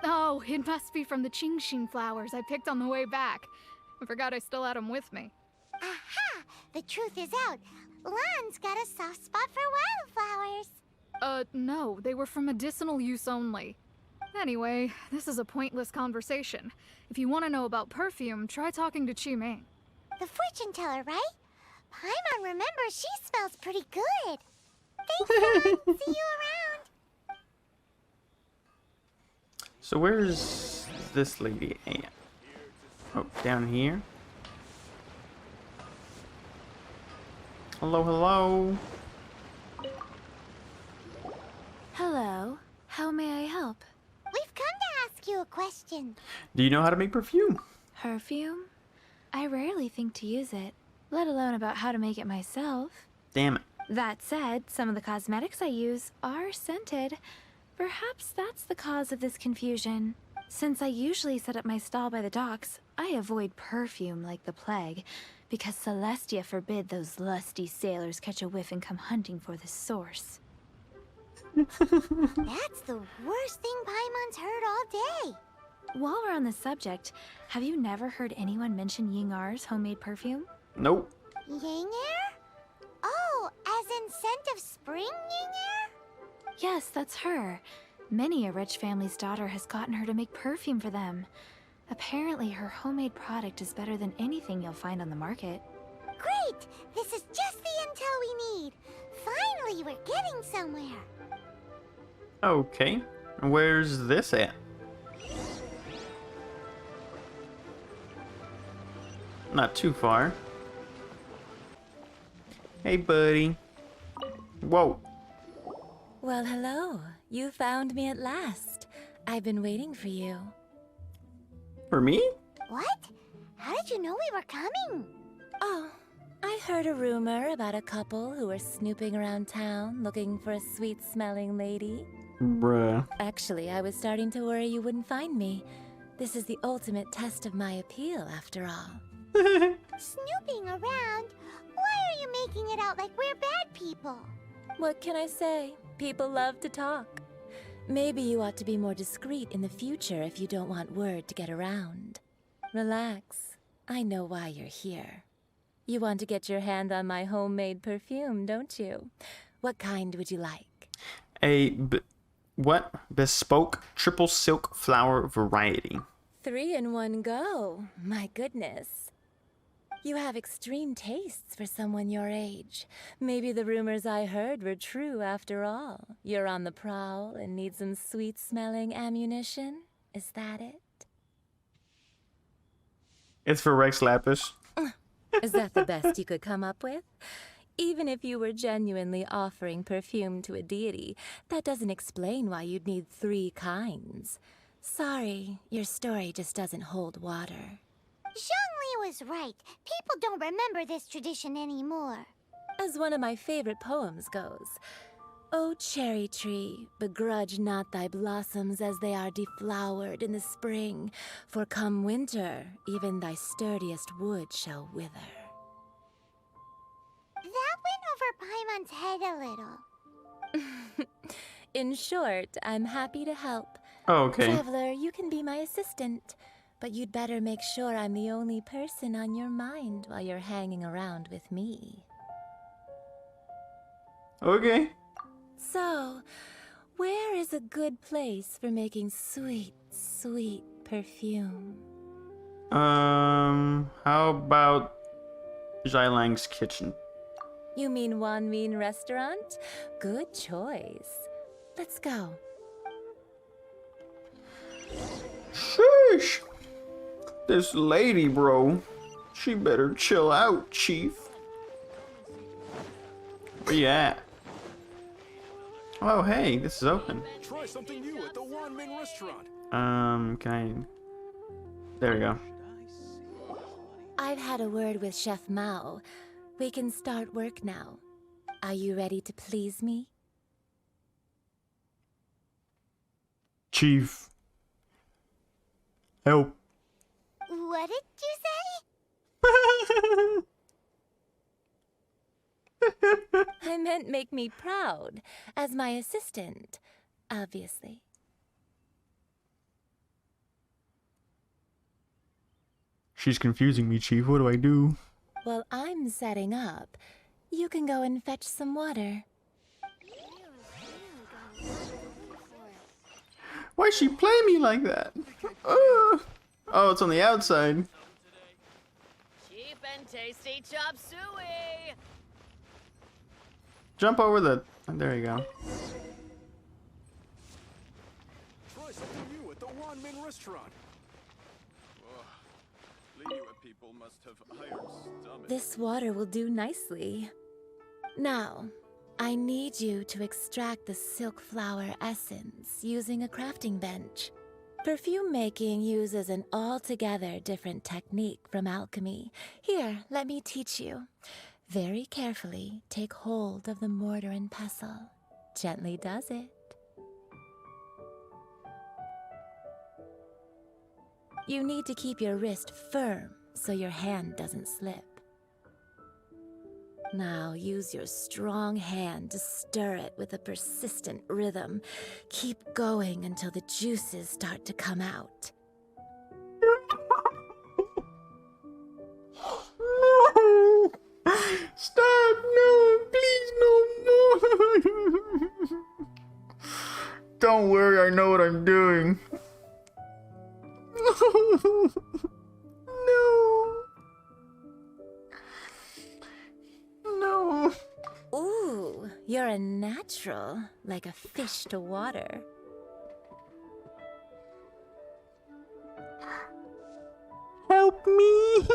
Speaker 9: Oh, it must be from the Genshin flowers I picked on the way back. I forgot I still had them with me.
Speaker 3: Aha! The truth is out. Lan's got a soft spot for wildflowers.
Speaker 9: No, they were for medicinal use only. Anyway, this is a pointless conversation. If you want to know about perfume, try talking to Qiming.
Speaker 3: The fortune teller, right? Paimon remembers she smells pretty good. Thanks, Lan. See you around.
Speaker 1: So where's this lady at? Oh, down here. Hello, hello.
Speaker 2: Hello. How may I help?
Speaker 3: We've come to ask you a question.
Speaker 1: Do you know how to make perfume?
Speaker 2: Perfume? I rarely think to use it, let alone about how to make it myself.
Speaker 1: Damn it.
Speaker 2: That said, some of the cosmetics I use are scented. Perhaps that's the cause of this confusion. Since I usually set up my stall by the docks, I avoid perfume like the plague, because Celestia forbid those lusty sailors catch a whiff and come hunting for the source.
Speaker 3: That's the worst thing Paimon's heard all day.
Speaker 2: While we're on the subject, have you never heard anyone mention Yingar's homemade perfume?
Speaker 1: Nope.
Speaker 3: Yingar? Oh, as in scent of spring Yingar?
Speaker 2: Yes, that's her. Many a rich family's daughter has gotten her to make perfume for them. Apparently, her homemade product is better than anything you'll find on the market.
Speaker 3: Great! This is just the intel we need. Finally, we're getting somewhere.
Speaker 1: Okay. Where's this at? Not too far. Hey, buddy. Whoa.
Speaker 2: Well, hello. You found me at last. I've been waiting for you.
Speaker 1: For me?
Speaker 3: What? How did you know we were coming?
Speaker 2: Oh, I heard a rumor about a couple who were snooping around town looking for a sweet-smelling lady.
Speaker 1: Bruh.
Speaker 2: Actually, I was starting to worry you wouldn't find me. This is the ultimate test of my appeal, after all.
Speaker 3: Snooping around? Why are you making it out like we're bad people?
Speaker 2: What can I say? People love to talk. Maybe you ought to be more discreet in the future if you don't want word to get around. Relax. I know why you're here. You want to get your hand on my homemade perfume, don't you? What kind would you like?
Speaker 1: What? Bespoke triple silk flower variety.
Speaker 2: 3 in one go. My goodness. You have extreme tastes for someone your age. Maybe the rumors I heard were true after all. You're on the prowl and need some sweet-smelling ammunition? Is that it?
Speaker 1: It's for Rex Lapis.
Speaker 2: Is that the best you could come up with? Even if you were genuinely offering perfume to a deity, that doesn't explain why you'd need 3 kinds. Sorry, your story just doesn't hold water.
Speaker 3: Zhongli was right. People don't remember this tradition anymore.
Speaker 2: As one of my favorite poems goes, O cherry tree, begrudge not thy blossoms as they are deflowered in the spring, for come winter, even thy sturdiest wood shall wither.
Speaker 3: That went over Paimon's head a little.
Speaker 2: In short, I'm happy to help.
Speaker 1: Oh, okay.
Speaker 2: Traveler, you can be my assistant, but you'd better make sure I'm the only person on your mind while you're hanging around with me.
Speaker 1: Okay.
Speaker 2: So, where is a good place for making sweet, sweet perfume?
Speaker 1: How about Xylang's kitchen?
Speaker 2: You mean Wan Min restaurant? Good choice. Let's go.
Speaker 1: Sheesh. This lady, bro. She better chill out, Chief. Where you at? Oh, hey, this is open.
Speaker 10: Try something new at the Wan Min restaurant.
Speaker 1: Can I... There we go.
Speaker 2: I've had a word with Chef Mao. We can start work now. Are you ready to please me?
Speaker 1: Chief. Help.
Speaker 3: What did you say?
Speaker 2: I meant make me proud, as my assistant, obviously.
Speaker 1: She's confusing me, Chief. What do I do?
Speaker 2: While I'm setting up, you can go and fetch some water.
Speaker 1: Why'd she play me like that? Oh, it's on the outside.
Speaker 11: Cheap and tasty chop suey.
Speaker 1: Jump over the... There you go.
Speaker 10: Try something new at the Wan Min restaurant. Liyue people must have iron stomachs.
Speaker 2: This water will do nicely. Now, I need you to extract the silk flower essence using a crafting bench. Perfume making uses an altogether different technique from alchemy. Here, let me teach you. Very carefully, take hold of the mortar and pestle. Gently does it. You need to keep your wrist firm so your hand doesn't slip. Now use your strong hand to stir it with a persistent rhythm. Keep going until the juices start to come out.
Speaker 1: No! Stop! No! Please, no! Don't worry, I know what I'm doing. No! No!
Speaker 2: Ooh, you're a natural, like a fish to water.
Speaker 1: Help me!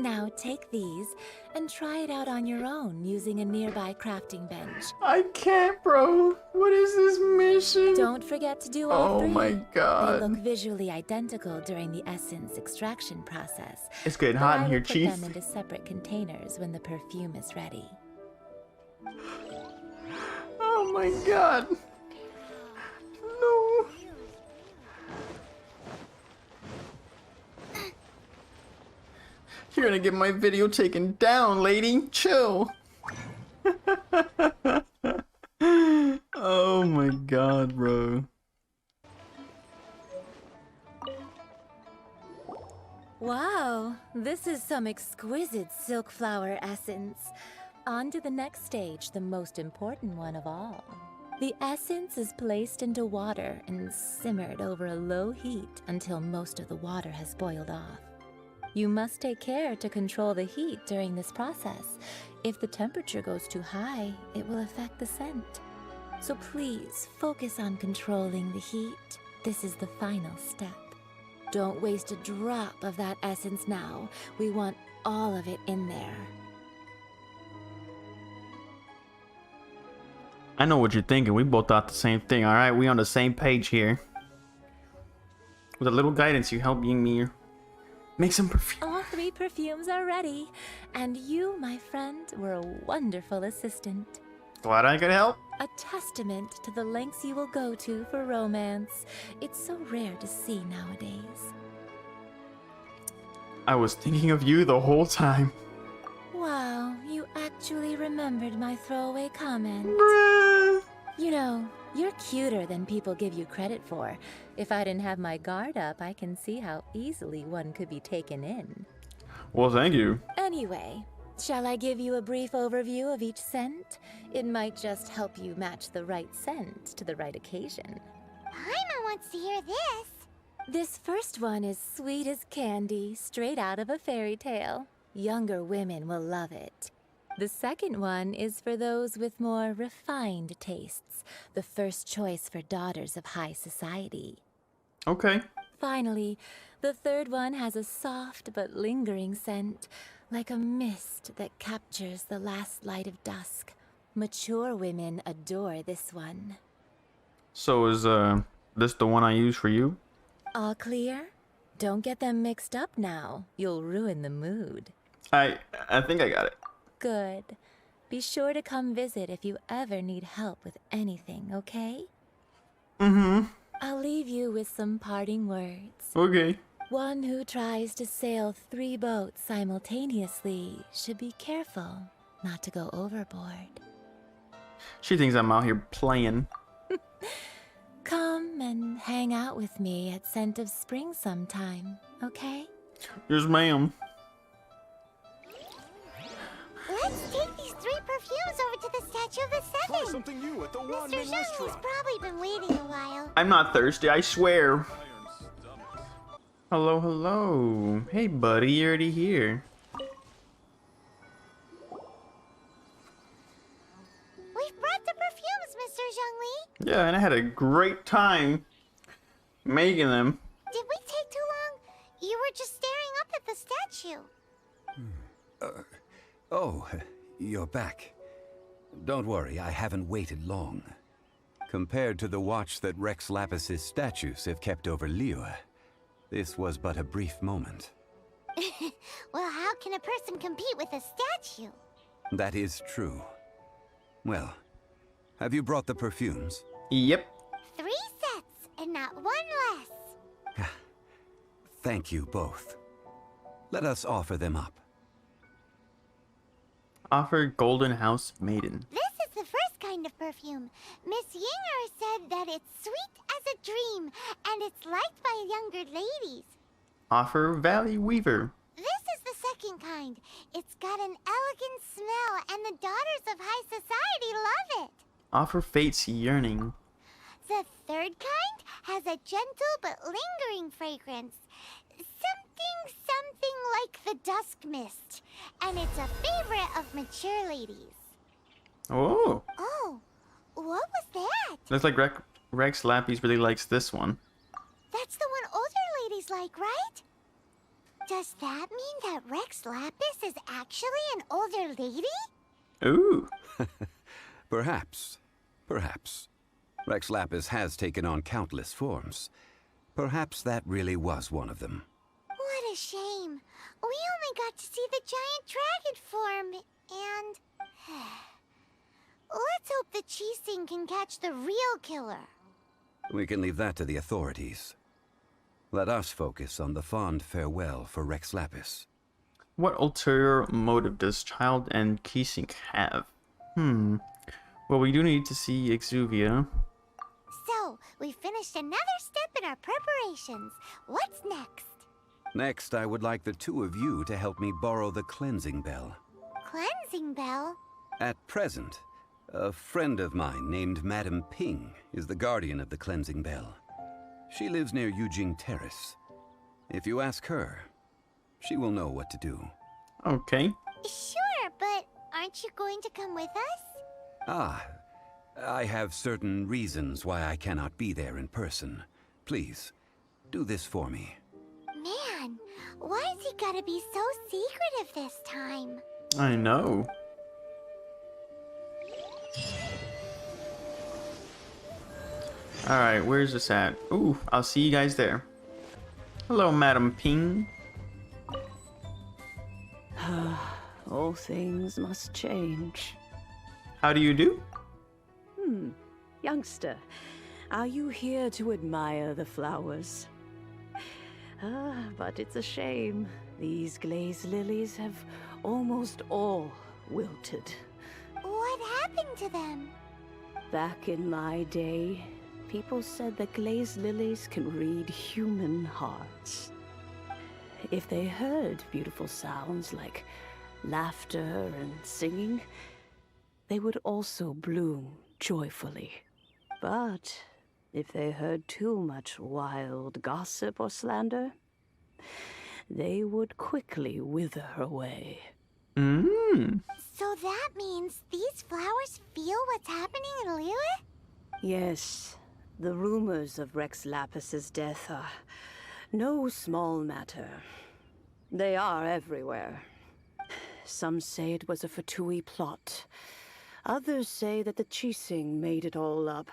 Speaker 2: Now take these and try it out on your own using a nearby crafting bench.
Speaker 1: I can't, bro. What is this mission?
Speaker 2: Don't forget to do all three.
Speaker 1: Oh my god.
Speaker 2: They look visually identical during the essence extraction process.
Speaker 1: It's getting
Speaker 2: but
Speaker 1: hot in
Speaker 2: I
Speaker 1: here,
Speaker 2: will put
Speaker 1: Chief.
Speaker 2: them into separate containers when the perfume is ready.
Speaker 1: Oh my god. No. You're gonna get my video taken down, lady. Chill. Oh my god, bro.
Speaker 2: Wow, this is some exquisite silk flower essence. On to the next stage, the most important one of all.
Speaker 12: The essence is placed into water and simmered over a low heat until most of the water has boiled off. You must take care to control the heat during this process. If the temperature goes too high, it will affect the scent. So please focus on controlling the heat. This is the final step. Don't waste a drop of that essence now. We want all of it in there.
Speaker 1: I know what you're thinking. We both thought the same thing. All right, we on the same page here. With a little guidance, you help me make some perfume.
Speaker 12: All 3 perfumes are ready, and you, my friend, were a wonderful assistant.
Speaker 1: Glad I could help.
Speaker 12: A testament to the lengths you will go to for romance. It's so rare to see nowadays.
Speaker 1: I was thinking of you the whole time.
Speaker 12: Wow, you actually remembered my throwaway comment.
Speaker 1: Bruh.
Speaker 12: You know, you're cuter than people give you credit for. If I didn't have my guard up, I can see how easily one could be taken in.
Speaker 1: Well, thank you.
Speaker 12: Anyway, shall I give you a brief overview of each scent? It might just help you match the right scent to the right occasion.
Speaker 3: Paimon wants to hear this.
Speaker 12: This first one is sweet as candy, straight out of a fairy tale. Younger women will love it. The second one is for those with more refined tastes, the first choice for daughters of high society.
Speaker 1: Okay.
Speaker 12: Finally, the third one has a soft but lingering scent, like a mist that captures the last light of dusk. Mature women adore this one.
Speaker 1: So is this the one I use for you?
Speaker 12: All clear? Don't get them mixed up now. You'll ruin the mood.
Speaker 1: I think I got it.
Speaker 12: Good. Be sure to come visit if you ever need help with anything, okay?
Speaker 1: Mm-hmm.
Speaker 12: I'll leave you with some parting words.
Speaker 1: Okay.
Speaker 12: One who tries to sail 3 boats simultaneously should be careful not to go overboard.
Speaker 1: She thinks I'm out here playing.
Speaker 12: Come and hang out with me at Scent of Spring sometime, okay?
Speaker 1: Yes, ma'am.
Speaker 3: Let's take these 3 perfumes over to the Statue of the
Speaker 10: Try
Speaker 3: Seven.
Speaker 10: something new at the
Speaker 3: Mr.
Speaker 10: one-man
Speaker 3: Zhang's
Speaker 10: restaurant.
Speaker 3: probably been waiting a while.
Speaker 1: I'm not thirsty, I swear.
Speaker 10: Iron stomach.
Speaker 1: Hello, hello. Hey, buddy, you're already here.
Speaker 3: We've brought the perfumes, Mr. Zhangli.
Speaker 1: Yeah, and I had a great time making them.
Speaker 3: Did we take too long? You were just staring up at the statue.
Speaker 6: Oh, you're back. Don't worry, I haven't waited long. Compared to the watch that Rex Lapis's statues have kept over Liyue, this was but a brief moment.
Speaker 3: Well, how can a person compete with a statue?
Speaker 6: That is true. Well, have you brought the perfumes?
Speaker 1: Yep.
Speaker 3: 3 sets, and not 1 less.
Speaker 6: Thank you both. Let us offer them up.
Speaker 1: Offer Golden House Maiden.
Speaker 3: This is the first kind of perfume. Miss Yinger said that it's sweet as a dream, and it's liked by younger ladies.
Speaker 1: Offer Valley Weaver.
Speaker 3: This is the second kind. It's got an elegant smell, and the daughters of high society love it.
Speaker 1: Offer Fate's Yearning.
Speaker 3: The third kind has a gentle but lingering fragrance. Something like the dusk mist. And it's a favorite of mature ladies.
Speaker 1: Oh.
Speaker 3: Oh, what was that?
Speaker 1: Looks like Rex Lapis really likes this one.
Speaker 3: That's the one older ladies like, right? Does that mean that Rex Lapis is actually an older lady?
Speaker 1: Ooh.
Speaker 6: Perhaps. Perhaps. Rex Lapis has taken on countless forms. Perhaps that really was one of them.
Speaker 3: What a shame. We only got to see the giant dragon form, and... Let's hope the Qixing can catch the real killer.
Speaker 6: We can leave that to the authorities. Let us focus on the fond farewell for Rex Lapis.
Speaker 1: What ulterior motive does Child and Qixing have? Well, we do need to see Exuvia.
Speaker 3: So, we finished another step in our preparations. What's next?
Speaker 6: Next, I would like the 2 of you to help me borrow the cleansing bell.
Speaker 3: Cleansing bell?
Speaker 6: At present, A friend of mine named Madame Ping is the guardian of the cleansing bell. She lives near Yujing Terrace. If you ask her, she will know what to do.
Speaker 1: Okay.
Speaker 3: Sure, but aren't you going to come with us?
Speaker 6: Ah, I have certain reasons why I cannot be there in person. Please, do this for me.
Speaker 3: Man, why's he gotta be so secretive this time?
Speaker 1: I know. Alright, where's this at? Ooh, I'll see you guys there. Hello, Madam Ping.
Speaker 13: All things must change.
Speaker 1: How do you do?
Speaker 13: Youngster, are you here to admire the flowers? But it's a shame. These glazed lilies have almost all wilted.
Speaker 3: What happened to them?
Speaker 13: Back in my day, people said that glazed lilies can read human hearts. If they heard beautiful sounds like laughter and singing, they would also bloom joyfully. But if they heard too much wild gossip or slander, they would quickly wither away.
Speaker 3: So that means these flowers feel what's happening in Liyue?
Speaker 13: Yes, the rumors of Rex Lapus's death are no small matter. They are everywhere. Some say it was a Fatui plot. Others say that the Chising made it all up.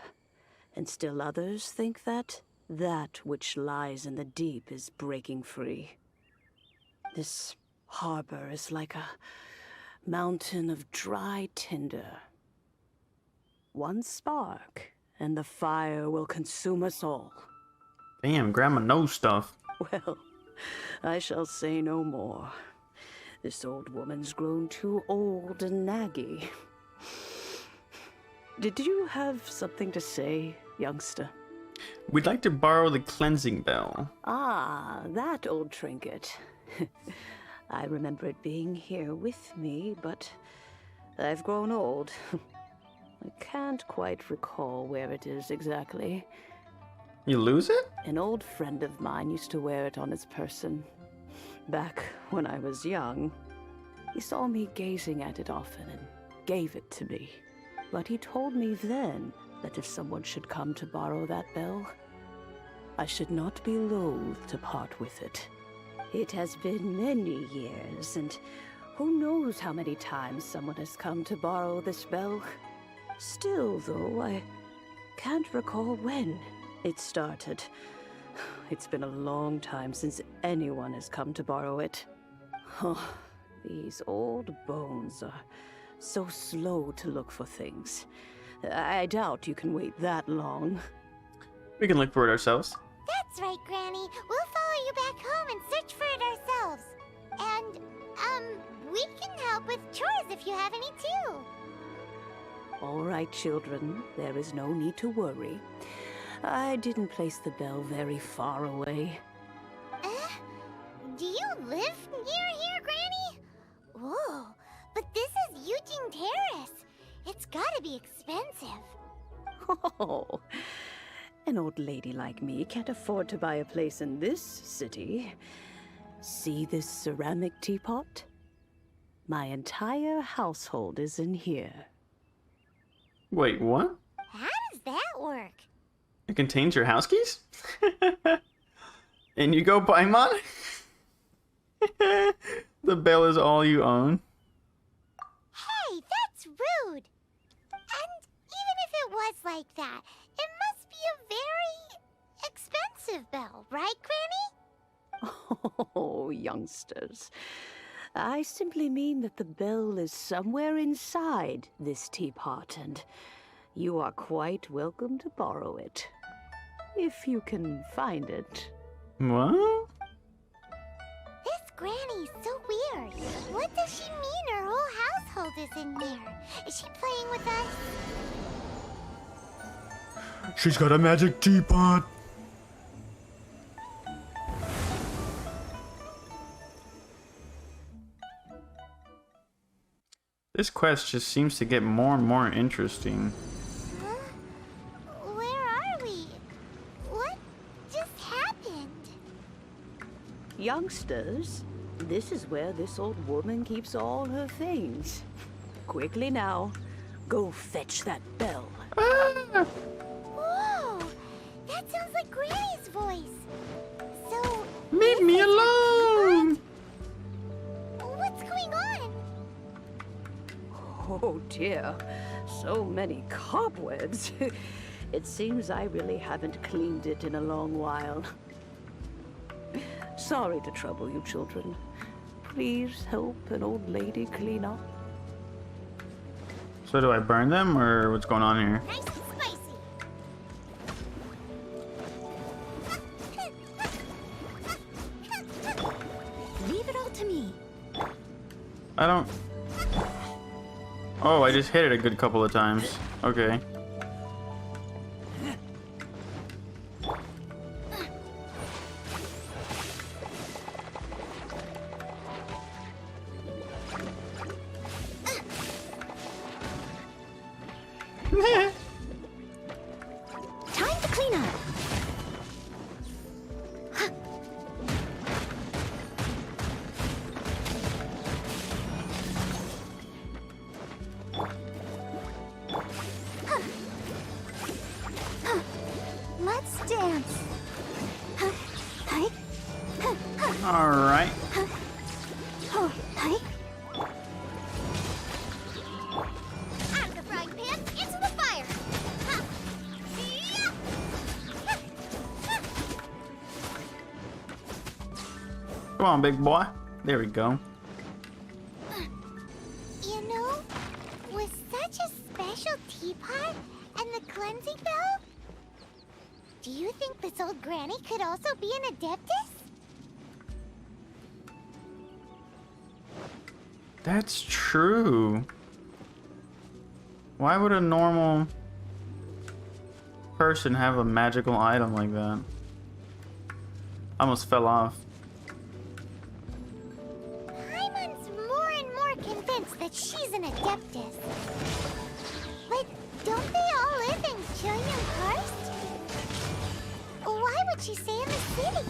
Speaker 13: And still others think that that which lies in the deep is breaking free. This harbor is like a mountain of dry tinder. One spark, and the fire will consume us all.
Speaker 1: Damn, Grandma knows stuff.
Speaker 13: Well, I shall say no more. This old woman's grown too old and naggy. Did you have something to say, youngster?
Speaker 1: We'd like to borrow the cleansing bell.
Speaker 13: Ah, that old trinket. I remember it being here with me, but I've grown old. I can't quite recall where it is exactly.
Speaker 1: You lose it?
Speaker 13: An old friend of mine used to wear it on his person. Back when I was young, he saw me gazing at it often and gave it to me. But he told me then that if someone should come to borrow that bell, I should not be loath to part with it. It has been many years, and who knows how many times someone has come to borrow this bell. Still, though, I can't recall when it started. It's been a long time since anyone has come to borrow it. Oh, these old bones are so slow to look for things. I doubt you can wait that long.
Speaker 1: We can look for it ourselves.
Speaker 3: That's right, Granny. We'll follow you back home and search for it ourselves. And, we can help with chores if you have any too.
Speaker 13: All right, children. There is no need to worry. I didn't place the bell very far away.
Speaker 3: Do you live near here, Granny? Whoa, but this is Yujing Terrace. It's gotta be expensive.
Speaker 13: Oh, an old lady like me can't afford to buy a place in this city. See this ceramic teapot? My entire household is in here.
Speaker 1: Wait, what?
Speaker 3: How does that work?
Speaker 1: It contains your house keys? And you go Paimon? The bell is all you own?
Speaker 3: Hey, that's rude. And even if it was like that, it must be a very expensive bell, right, Granny?
Speaker 13: Oh, youngsters. I simply mean that the bell is somewhere inside this teapot, and you are quite welcome to borrow it. If you can find it.
Speaker 1: What?
Speaker 3: This Granny's so weird. What does she mean her whole household is in here? Is she playing with us?
Speaker 1: She's got a magic teapot. This quest just seems to get more and more interesting.
Speaker 3: Huh? Where are we? What just happened?
Speaker 13: Youngsters, this is where this old woman keeps all her things. Quickly now, go fetch that bell.
Speaker 3: Whoa! That sounds like Granny's voice. So...
Speaker 1: Leave me alone!
Speaker 3: What's going on?
Speaker 13: Oh dear, so many cobwebs. It seems I really haven't cleaned it in a long while. Sorry to trouble you, children. Please help an old lady clean up.
Speaker 1: So do I burn them, or what's going on here?
Speaker 3: Nice and spicy.
Speaker 2: Leave it all to me.
Speaker 1: I don't... Oh, I just hit it a good couple of times. Okay.
Speaker 2: Time to clean up.
Speaker 3: Let's dance.
Speaker 1: All right.
Speaker 3: Out of the frying pan, into the fire.
Speaker 1: Come on, big boy. There we go.
Speaker 3: You know, with such a special teapot and the cleansing bell, do you think this old granny could also be an adeptus?
Speaker 1: That's true. Why would a normal person have a magical item like that? I almost fell off.
Speaker 3: Paimon's more and more convinced that she's an adeptus. But don't they all live in Karst? Why would she stay in the city?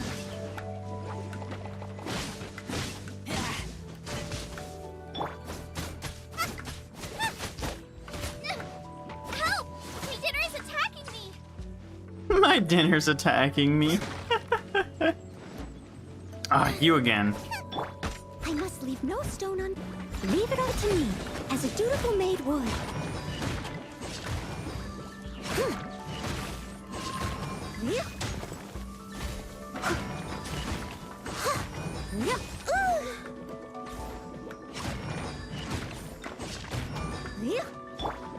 Speaker 3: Help! My dinner is attacking me!
Speaker 1: My dinner's attacking me. Ah, you again.
Speaker 2: I must leave no stone un... Leave it all to me, as a dutiful maid would.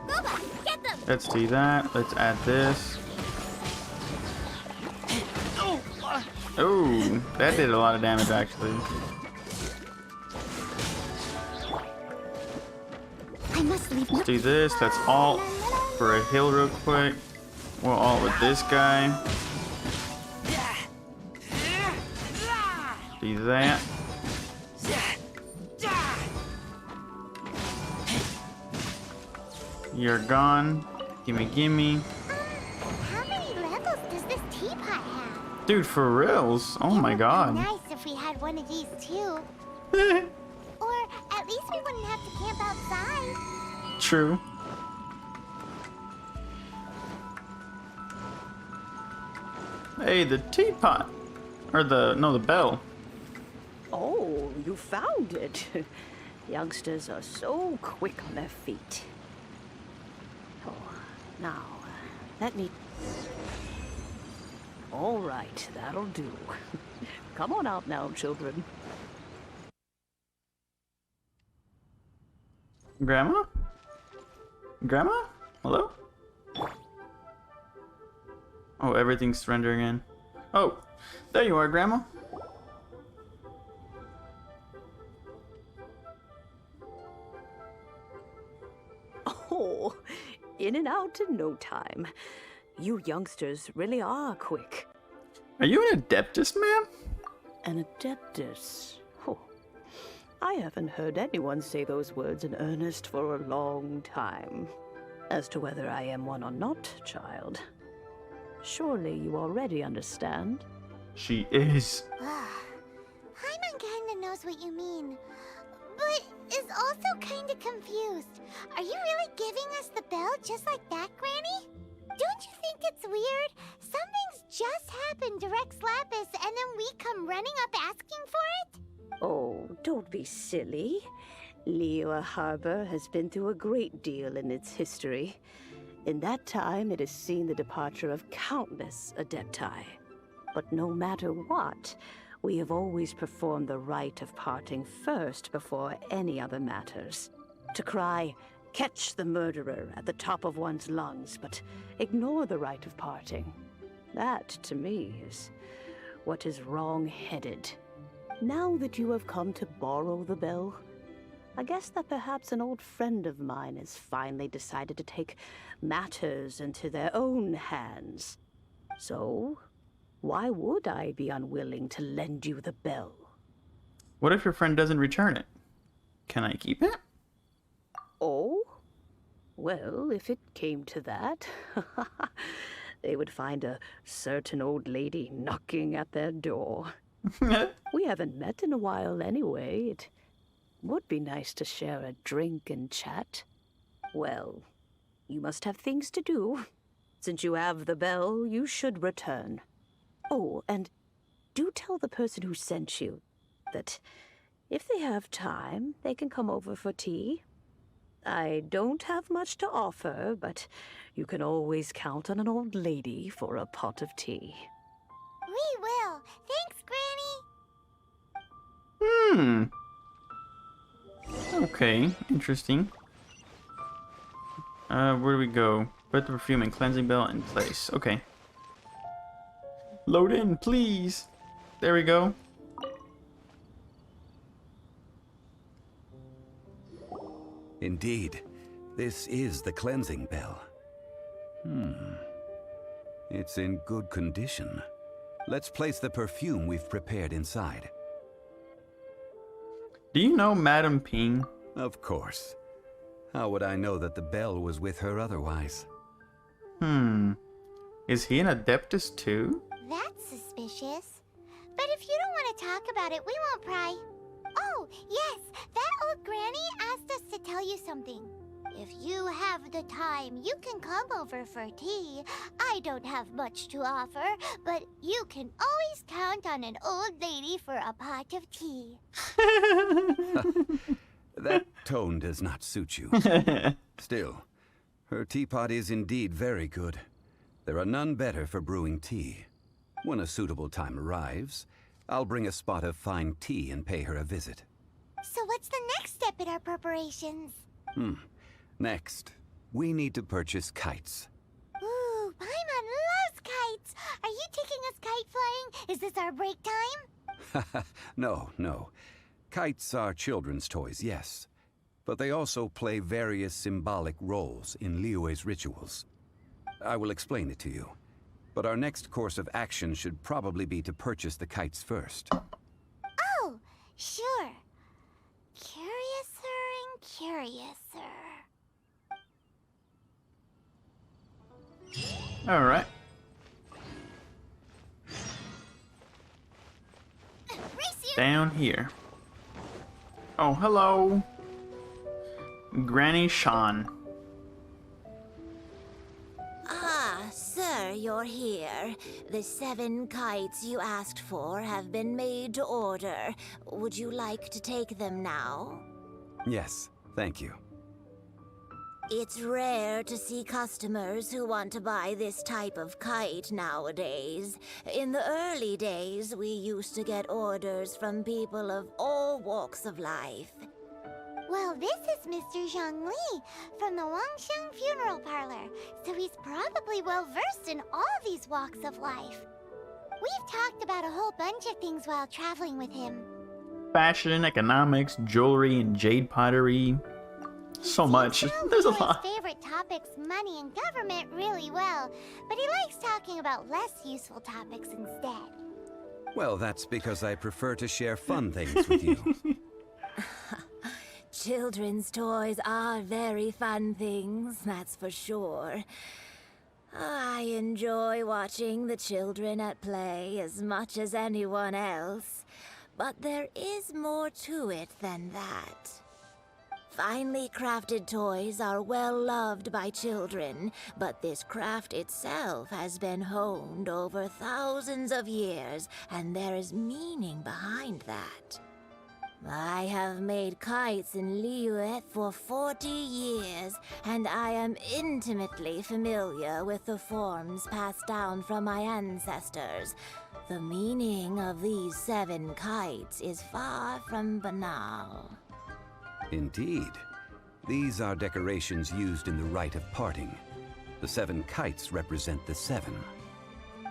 Speaker 3: Boba, get them!
Speaker 1: Let's do that. Let's add this. Oh, that did a lot of damage actually.
Speaker 2: I must leave no...
Speaker 1: Let's do this. Let's alt for a heal real quick. We'll alt with this guy. Do that. You're gone. Gimme, gimme.
Speaker 3: How many levels does this teapot have?
Speaker 1: Dude, for reals. Oh my
Speaker 3: It would
Speaker 1: god.
Speaker 3: be nice if we had one of these too. Or at least we wouldn't have to camp outside.
Speaker 1: True. Hey, the teapot. Or the bell.
Speaker 13: Oh, you found it. Youngsters are so quick on their feet. Oh, now, let me... All right, that'll do. Come on out now, children.
Speaker 1: Grandma? Grandma? Hello? Oh, everything's rendering in. Oh, there you are, Grandma.
Speaker 13: Oh, in and out in no time. You youngsters really are quick.
Speaker 1: Are you an adeptus, ma'am?
Speaker 13: An adeptus? Oh, I haven't heard anyone say those words in earnest for a long time. As to whether I am one or not, child, surely you already understand.
Speaker 1: She is.
Speaker 3: Paimon kinda knows what you mean, but is also kinda confused. Are you really giving us the bell just like that, Granny? Don't you think it's weird? Something's just happened to Rex Lapis and then we come running up asking for it?
Speaker 13: Oh, don't be silly. Liyue Harbor has been through a great deal in its history. In that time, it has seen the departure of countless Adepti. But no matter what, we have always performed the rite of parting first before any other matters. To cry, "Catch the murderer," at the top of one's lungs, but ignore the rite of parting. That, to me, is what is wrong-headed. Now that you have come to borrow the bell, I guess that perhaps an old friend of mine has finally decided to take matters into their own hands. So, why would I be unwilling to lend you the bell?
Speaker 1: What if your friend doesn't return it? Can I keep it?
Speaker 13: Oh? Well, if it came to that, they would find a certain old lady knocking at their door. We haven't met in a while anyway. It would be nice to share a drink and chat. Well, you must have things to do. Since you have the bell, you should return. Oh, and do tell the person who sent you that if they have time, they can come over for tea. I don't have much to offer, but you can always count on an old lady for a pot of tea.
Speaker 3: We will. Thanks, Granny.
Speaker 1: Okay, interesting. Where do we go? Put the perfume and cleansing bell in place. Okay. Load in, please. There we go.
Speaker 6: Indeed, this is the cleansing bell. It's in good condition. Let's place the perfume we've prepared inside.
Speaker 1: Do you know Madame Ping?
Speaker 6: Of course. How would I know that the bell was with her otherwise?
Speaker 1: Is he an Adeptus too?
Speaker 3: That's suspicious. But if you don't want to talk about it, we won't pry. Oh, yes, that old granny asked us to tell you something. If you have the time, you can come over for tea. I don't have much to offer, but you can always count on an old lady for a pot of tea.
Speaker 6: That tone does not suit you. Still, her teapot is indeed very good. There are none better for brewing tea. When a suitable time arrives, I'll bring a spot of fine tea and pay her a visit.
Speaker 3: So what's the next step in our preparations?
Speaker 6: Next, we need to purchase kites.
Speaker 3: Ooh, Paimon loves kites! Are you taking us kite flying? Is this our break time?
Speaker 6: No. Kites are children's toys, yes. But they also play various symbolic roles in Liyue's rituals. I will explain it to you. But our next course of action should probably be to purchase the kites first.
Speaker 3: Oh, sure. Curiouser and curiouser.
Speaker 1: Alright. Down here. Oh, hello. Granny Sean.
Speaker 14: Ah, sir, you're here. The 7 kites you asked for have been made to order. Would you like to take them now?
Speaker 6: Yes, thank you.
Speaker 14: It's rare to see customers who want to buy this type of kite nowadays. In the early days, we used to get orders from people of all walks of life.
Speaker 3: Well, this is Mr. Zhongli from the Wangsheng Funeral Parlor, so he's probably well-versed in all these walks of life. We've talked about a whole bunch of things while traveling with him.
Speaker 1: Fashion, economics, jewelry, and jade pottery. So much. There's a lot.
Speaker 3: His favorite topics, money and government, really well, but he likes talking about less useful topics instead.
Speaker 6: Well, that's because I prefer to share fun things with you.
Speaker 14: Children's toys are very fun things, that's for sure. I enjoy watching the children at play as much as anyone else, but there is more to it than that. Finely crafted toys are well loved by children, but this craft itself has been honed over thousands of years, and there is meaning behind that. I have made kites in Liyue for 40 years, and I am intimately familiar with the forms passed down from my ancestors. The meaning of these 7 kites is far from banal.
Speaker 6: Indeed. These are decorations used in the rite of parting. The 7 kites represent the 7.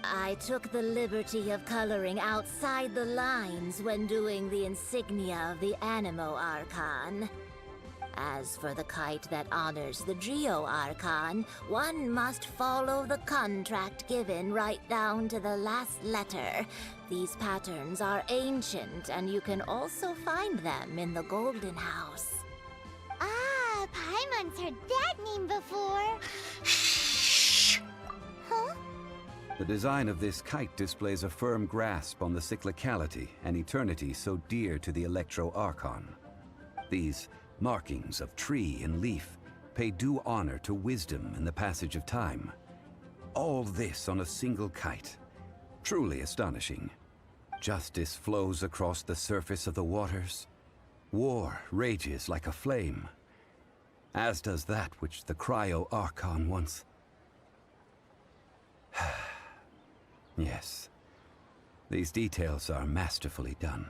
Speaker 14: I took the liberty of coloring outside the lines when doing the insignia of the Animo Archon. As for the kite that honors the Geo Archon, one must follow the contract given right down to the last letter. These patterns are ancient, and you can also find them in the Golden House.
Speaker 3: Ah, Paimon's heard that name before. Shh. Huh?
Speaker 6: The design of this kite displays a firm grasp on the cyclicality and eternity so dear to the Electro Archon. These markings of tree and leaf pay due honor to wisdom and the passage of time. All this on a single kite. Truly astonishing. Justice flows across the surface of the waters. War rages like a flame. As does that which the Cryo Archon once... Yes. These details are masterfully done.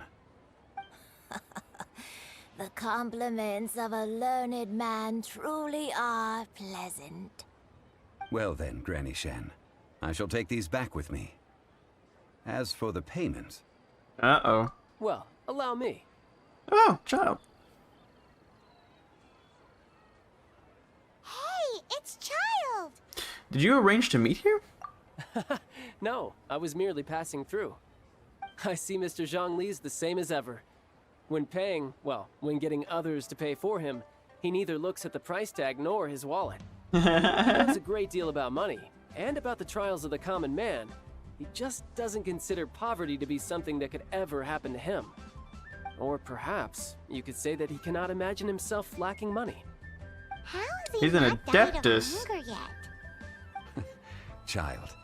Speaker 14: The compliments of a learned man truly are pleasant.
Speaker 6: Well then, Granny Shan, I shall take these back with me. As for the payment...
Speaker 1: Uh-oh.
Speaker 4: Well, allow me.
Speaker 1: Oh, child.
Speaker 3: Hey, it's Child!
Speaker 1: Did you arrange to meet here?
Speaker 4: No, I was merely passing through. I see Mr. Zhongli's the same as ever. When paying, well, when getting others to pay for him, he neither looks at the price tag nor his wallet. He knows a great deal about money, and about the trials of the common man. He just doesn't consider poverty to be something that could ever happen to him. Or perhaps, you could say that he cannot imagine himself lacking money.
Speaker 3: How is
Speaker 1: He's
Speaker 3: he
Speaker 1: an
Speaker 3: not died of
Speaker 1: adeptus.
Speaker 3: hunger yet?
Speaker 6: Child,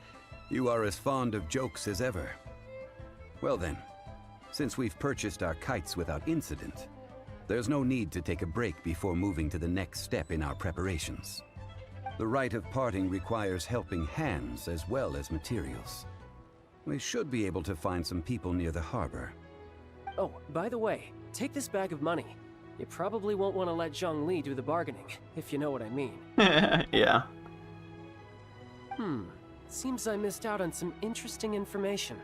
Speaker 6: you are as fond of jokes as ever. Well then, since we've purchased our kites without incident, there's no need to take a break before moving to the next step in our preparations. The rite of parting requires helping hands as well as materials. We should be able to find some people near the harbor.
Speaker 4: Oh, by the way, take this bag of money. You probably won't want to let Zhongli do the bargaining, if you know what I mean.
Speaker 1: Yeah.
Speaker 4: Seems I missed out on some interesting information.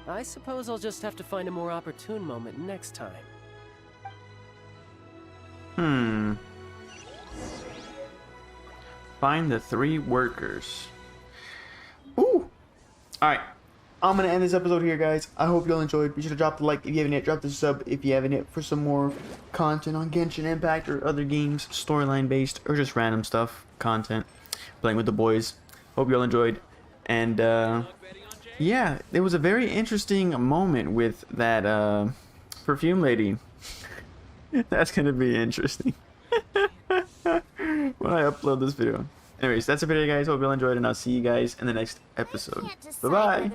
Speaker 4: I suppose I'll just have to find a more opportune moment next time.
Speaker 1: Find the 3 workers. Ooh. Alright. I'm going to end this episode here, guys. I hope you all enjoyed. Be sure to drop the like if you haven't yet. Drop the sub if you haven't yet for some more content on Genshin Impact or other games, storyline based, or just random stuff, content, playing with the boys. Hope you all enjoyed. And, yeah, it was a very interesting moment with that, perfume lady. That's going to be interesting. When I upload this video. Anyways, that's the video, guys. Hope you all enjoyed, and I'll see you guys in the next episode. Bye-bye.